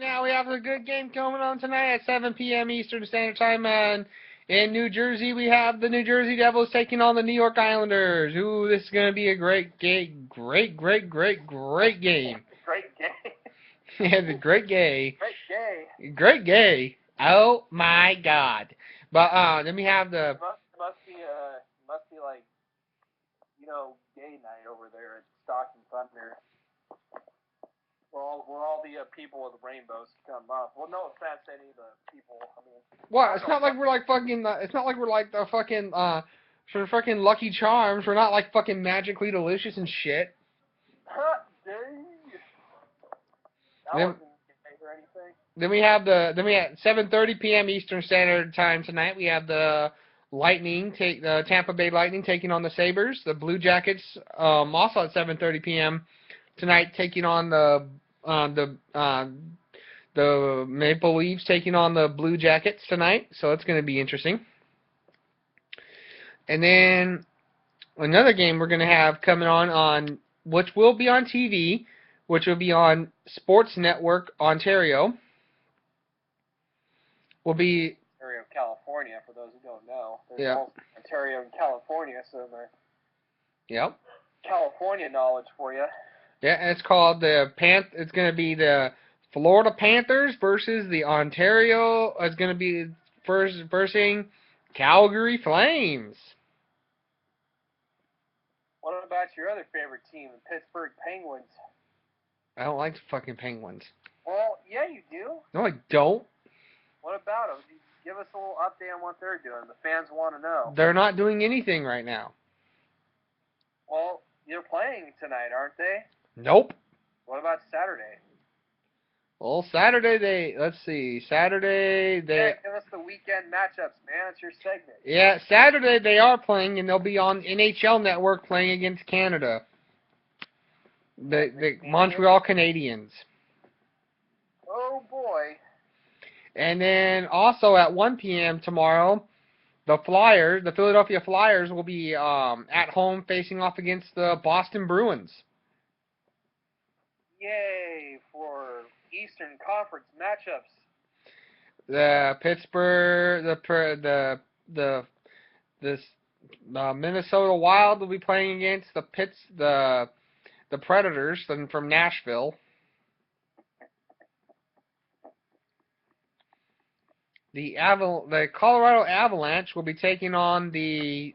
now. We have a good game going on tonight at 7 p.m. Eastern Standard Time, and in New Jersey, we have the New Jersey Devils taking on the New York Islanders. Ooh, this is going to be a great game. Great game. Great game. Yeah, the great gay. Great gay. Great gay. Oh my God! But then we have the. It must be like, gay night over there at Stock and Thunder. Where all the people with rainbows come up. Well, no offense to any of the people. I mean. What? It's not like we're like fucking. It's not like we're like the fucking. Sort of fucking Lucky Charms. We're not like fucking magically delicious and shit. Then we have 7:30 p.m. Eastern Standard Time tonight. We have the the Tampa Bay Lightning taking on the Sabres. The Blue Jackets also at 7:30 p.m. tonight taking on the Maple Leafs taking on the Blue Jackets tonight. So it's going to be interesting. And then another game we're going to have coming on which will be on TV, which will be on Sports Network Ontario. Will be Ontario, California, for those who don't know. There's also Ontario and California, so yep. California knowledge for you. Yeah, and it's called it's going to be the Florida Panthers versus the Ontario. It's going to be versus Calgary Flames. What about your other favorite team, the Pittsburgh Penguins? I don't like the fucking Penguins. Well, yeah, you do. No, I don't. What about them? Give us a little update on what they're doing. The fans want to know. They're not doing anything right now. Well, they're playing tonight, aren't they? Nope. What about Saturday? Well, Saturday let's see. Saturday Yeah, give us the weekend matchups, man. It's your segment. Yeah, Saturday they are playing, and they'll be on NHL Network playing against Canada. The Montreal Canadiens. Oh boy. And then also at 1 p.m. tomorrow, the Philadelphia Flyers will be at home facing off against the Boston Bruins. Yay for Eastern Conference matchups. The Pittsburgh, the Minnesota Wild will be playing against the Predators from Nashville. The Colorado Avalanche will be taking on the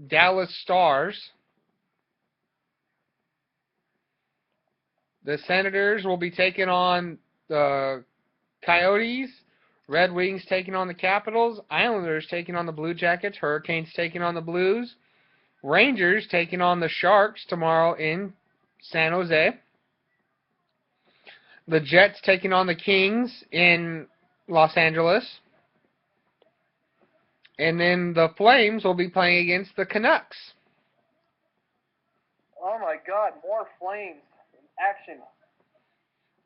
Dallas Stars. The Senators will be taking on the Coyotes. Red Wings taking on the Capitals. Islanders taking on the Blue Jackets. Hurricanes taking on the Blues. Rangers taking on the Sharks tomorrow in San Jose. The Jets taking on the Kings in Los Angeles. And then the Flames will be playing against the Canucks. Oh my God, more Flames in action.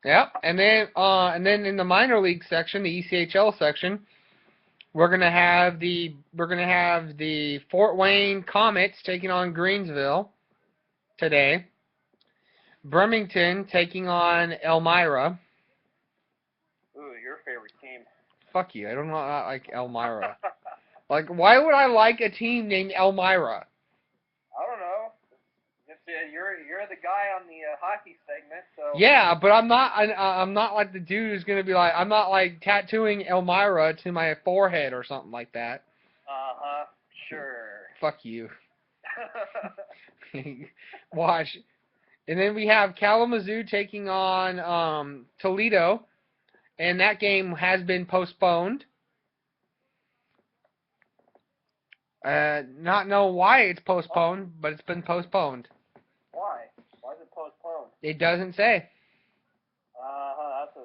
Yep, and then in the minor league section, the ECHL section, we're gonna have the Fort Wayne Comets taking on Greensville today. Bremerton taking on Elmira. Ooh, your favorite team. Fuck you! I don't know. I like Elmira. Like, why would I like a team named Elmira? I don't know. You're the guy on the hockey segment, so. Yeah, but I'm not like the dude who's gonna be like, I'm not like tattooing Elmira to my forehead or something like that. Sure. Fuck you. Watch. And then we have Kalamazoo taking on Toledo, and that game has been postponed. Not know why it's postponed, but it's been postponed. Why? Why is it postponed? It doesn't say.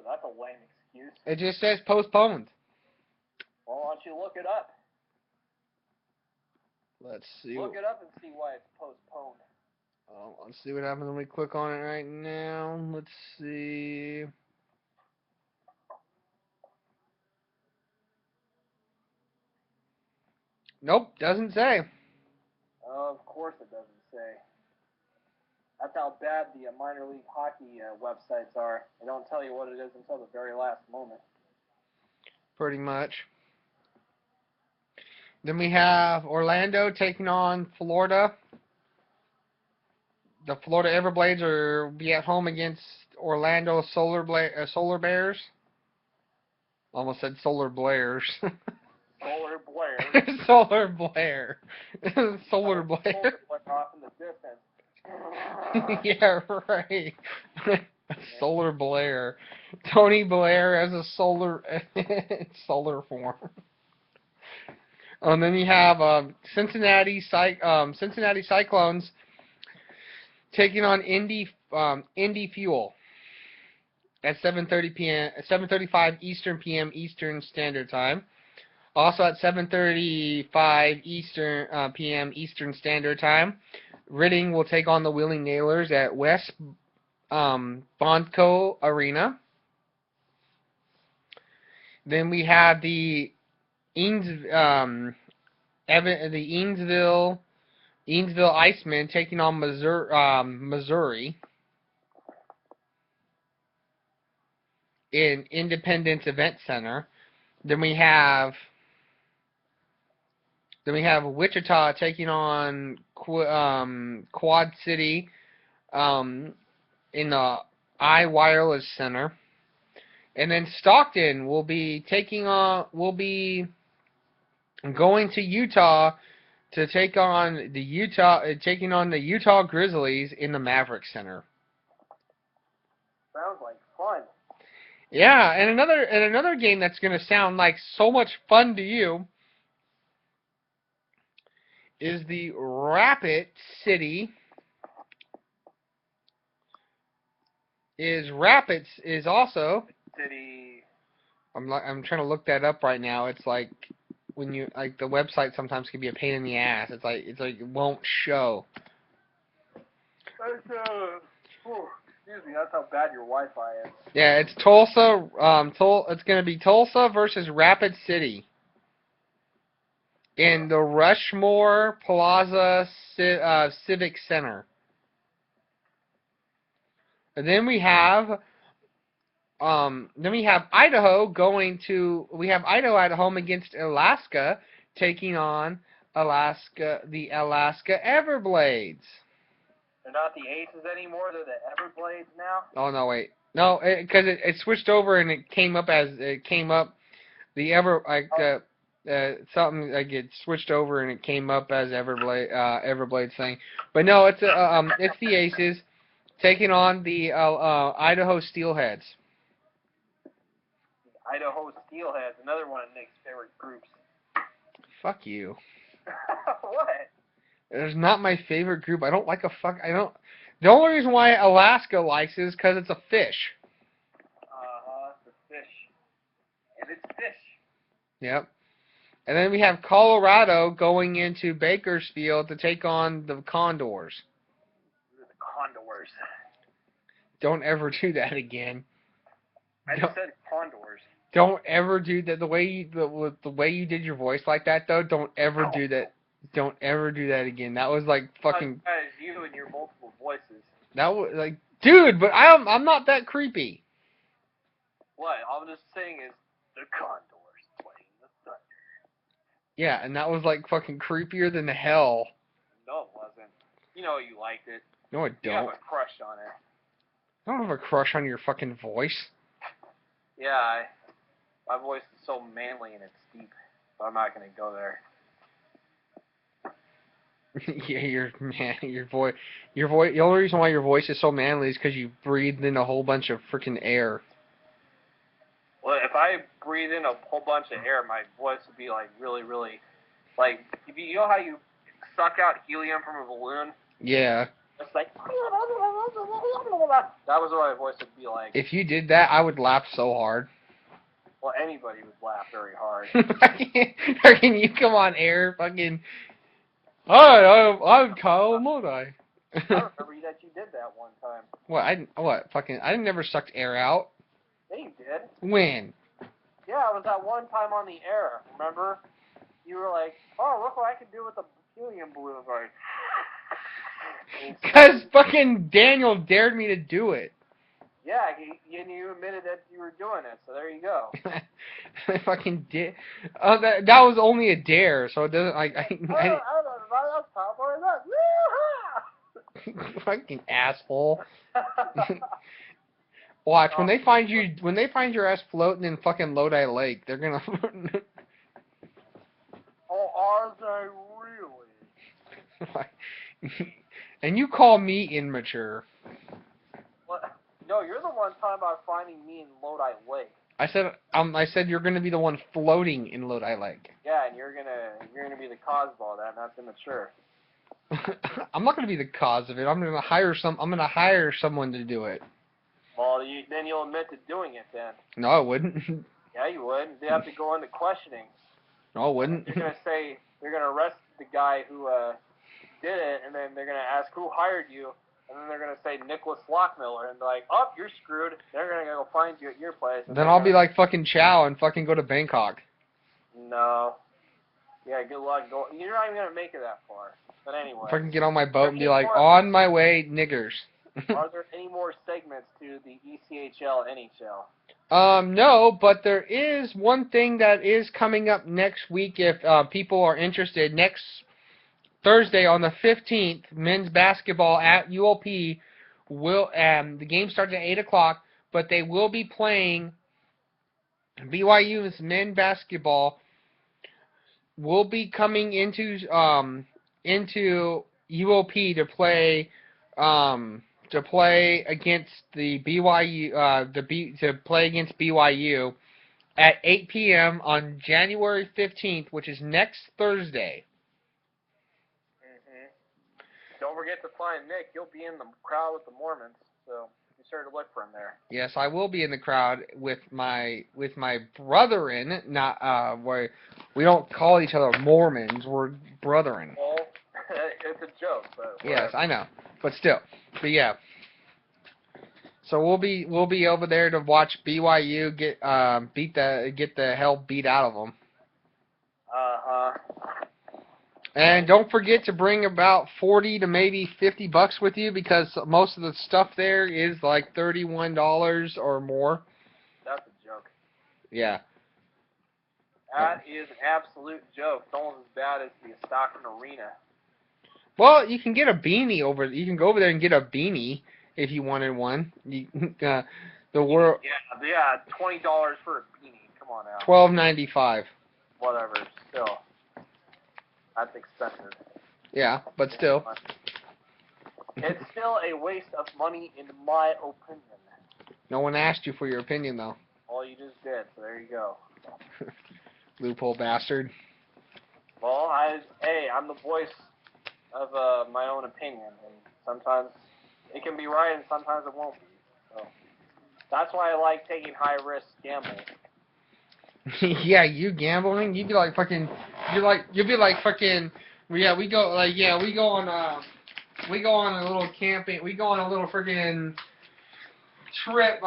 That's a lame excuse. It just says postponed. Well, why don't you look it up? Let's see. Look it up and see why it's postponed. Let's see what happens when we click on it right now. Let's see. Nope, doesn't say. Of course it doesn't say. That's how bad the minor league hockey websites are. They don't tell you what it is until the very last moment. Pretty much. Then we have Orlando taking on Florida. The Florida Everblades will be at home against Orlando Solar Bears. Almost said Solar Blairs. Solar Blair. Solar Blair. Solar Blair. Solar Blair off in the distance. Yeah, right. Solar Blair. Tony Blair as a solar form. And then you have Cincinnati Cyclones taking on Indy Fuel at 7:30 p.m. 7:35 Eastern p.m. Eastern Standard Time. Also at 7:35 p.m. Eastern Standard Time, Reading will take on the Wheeling Nailers at West Bondco Arena. Then we have the Eanesville Icemen taking on Missouri in Independence Event Center. Then we have Wichita taking on Quad City in the iWireless Center. And then Stockton will be going to Utah to taking on the Utah Grizzlies in the Maverick Center. Sounds like fun. Yeah, and another game that's going to sound like so much fun to you is the Rapid City. Rapids is also City. I'm trying to look that up right now. It's like when you the website sometimes can be a pain in the ass. It's like it won't show. Excuse me, that's how bad your Wi-Fi is. Yeah, it's Tulsa. It's going to be Tulsa versus Rapid City in the Rushmore Plaza Civic Center. And then we have Then we have Idaho Idaho at home against Alaska, taking on the Alaska Everblades. They're not the Aces anymore. They're the Everblades now. Oh no, wait, no, because it switched over and it came up something like it switched over and it came up as Everblades thing. But no, it's the Aces taking on the Idaho Steelheads. Idaho Steelheads, another one of Nick's favorite groups. Fuck you. What? It's not my favorite group. I don't like the only reason why Alaska likes it is because it's a fish. It's a fish. And it's fish. Yep. And then we have Colorado going into Bakersfield to take on the Condors. The Condors. Don't ever do that again. I just said Condors. Don't ever do that. The way you did your voice like that, though, don't ever do that. Don't ever do that again. That was like fucking. That is you and your multiple voices. That was like, dude, but I'm not that creepy. What? All I'm just saying is the Condors playing the Thunder. Yeah, and that was like fucking creepier than hell. No, it wasn't. You know you liked it. No, I don't. You have a crush on it. I don't have a crush on your fucking voice. Yeah, my voice is so manly and it's deep, so I'm not gonna go there. Yeah, your voice. The only reason why your voice is so manly is because you breathed in a whole bunch of freaking air. Well, if I breathe in a whole bunch of air, my voice would be like really, really, like you know how you suck out helium from a balloon? Yeah. It's like that was what my voice would be like. If you did that, I would laugh so hard. Well, anybody would laugh very hard. Fucking you come on air, fucking. Hi, I'm Kyle Lodi. I remember that you did that one time. What? I never sucked air out. Yeah, you did. When? Yeah, it was that one time on the air. Remember? You were like, "Oh, look what I can do with the helium balloon." Like, because fucking Daniel dared me to do it. Yeah, you admitted that you were doing it, so there you go. I fucking did. That was only a dare, so it doesn't like. Fucking asshole. Watch when they find your ass floating in fucking Lodi Lake, they're gonna. Oh, are they really? And you call me immature. What? No, you're the one talking about finding me in Lodi Lake. I said you're gonna be the one floating in Lodi Lake. Yeah, and you're gonna be the cause of all that, and that's immature. I'm not gonna be the cause of it. I'm gonna hire someone to do it. Well, then you'll admit to doing it then. No, I wouldn't. Yeah, you would. They have to go into questioning. No, I wouldn't. They're gonna arrest the guy who did it, and then they're gonna ask who hired you, and then they're gonna say Nicholas Lockmiller, and they're like, oh, you're screwed. They're gonna go find you at your place. Then I'll be like fucking Chow and fucking go to Bangkok. No. Yeah, good luck. You're not even gonna make it that far. But anyway. If I can get on my boat and be like, on my way, niggers. Are there any more segments to the ECHL, NHL? No, but there is one thing that is coming up next week if people are interested. Next Thursday on the 15th, men's basketball at ULP will the game starts at 8 o'clock, but they will be playing BYU's men's basketball will be coming into UOP to play against the BYU to play against BYU at 8 p.m. on January 15th, which is next Thursday. Mm-hmm. Don't forget to find Nick. He'll be in the crowd with the Mormons, so be sure to look for him there. Yes, I will be in the crowd with my brethren. Not we don't call each other Mormons. We're brethren. Well, it's a joke, but whatever. Yes, I know, but still. But yeah. So we'll be over there to watch BYU get the hell beat out of them. And don't forget to bring about 40 to maybe $50 with you because most of the stuff there is like $31 or more. Yeah. That is an absolute joke. It's almost as bad as the Stockton Arena. Well, you can get a beanie over. You can go over there and get a beanie if you wanted one. The world. Yeah, $20 for a beanie. Come on now. $12.95. Whatever. Still, that's expensive. Yeah, but still. It's still a waste of money, in my opinion. No one asked you for your opinion, though. Well, you just did, so there you go. Loophole bastard. Well, I'm the voice of my own opinion, and sometimes it can be right, and sometimes it won't be. So that's why I like taking high-risk gambling. Yeah, you gambling? You'd be like fucking. You'll be like fucking. Yeah, we go on a little camping. We go on a little freaking trip,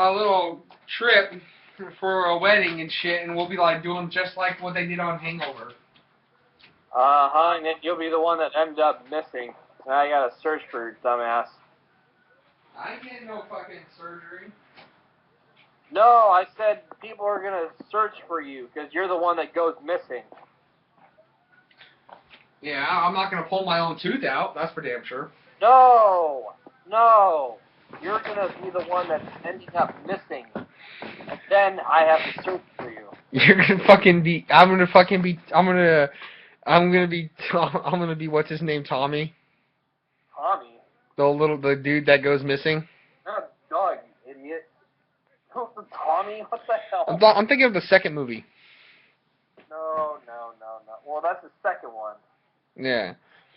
for a wedding and shit, and we'll be like doing just like what they did on Hangover. And you'll be the one that ended up missing. Now I gotta search for your dumbass. I ain't getting no fucking surgery. No, I said people are gonna search for you because you're the one that goes missing. Yeah, I'm not gonna pull my own tooth out. That's for damn sure. No, you're gonna be the one that's ending up missing, and then I have to search for you. You're gonna fucking be. I'm gonna be. What's his name? Tommy. Tommy. The dude that goes missing. Not Doug, you idiot. Tommy? What the hell? I'm thinking of the second movie. No. Well, that's the second one. Yeah.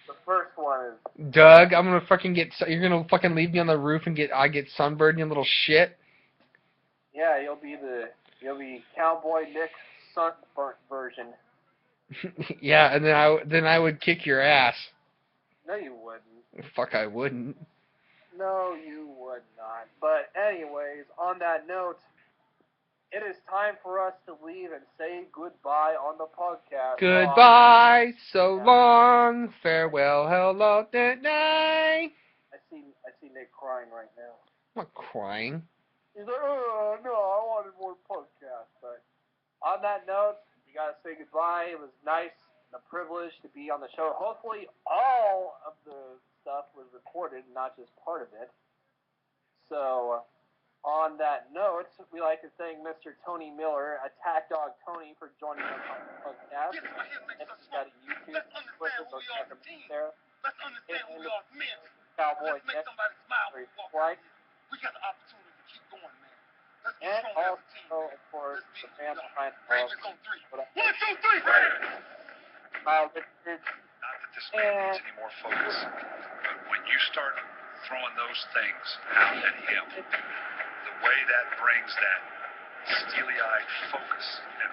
The first one is... Doug, I'm gonna fucking get... You're gonna fucking leave me on the roof and I get sunburned, you little shit? Yeah, you'll be Cowboy Nick's sunburnt version. Yeah, and then I would kick your ass. No, you wouldn't. Fuck, I wouldn't. No, you would not. But anyways, on that note, it is time for us to leave and say goodbye on the podcast. Goodbye, so long, farewell, hello, good night. I see Nick crying right now. I'm not crying. He's like, oh, no, I wanted more podcasts. But on that note, we got to say goodbye. It was nice and a privilege to be on the show. Hopefully all of the stuff was recorded, not just part of it. So, on that note, we like to thank Mr. Tony Miller, Attack Dog Tony, for joining us on the podcast. If you've got a YouTube, Twitter, go check him out there. Let's understand who we are men. Cowboy Let's make Nick, somebody smile. right? We got the opportunity to keep going, man. Let's be And strong as a team. also, of course, the man behind the Ravens on three. 1, 2, 3, Ravens! Kyle Richards. Not that this man needs any more focus, but when you start throwing those things out at him, the way that brings that steely-eyed focus and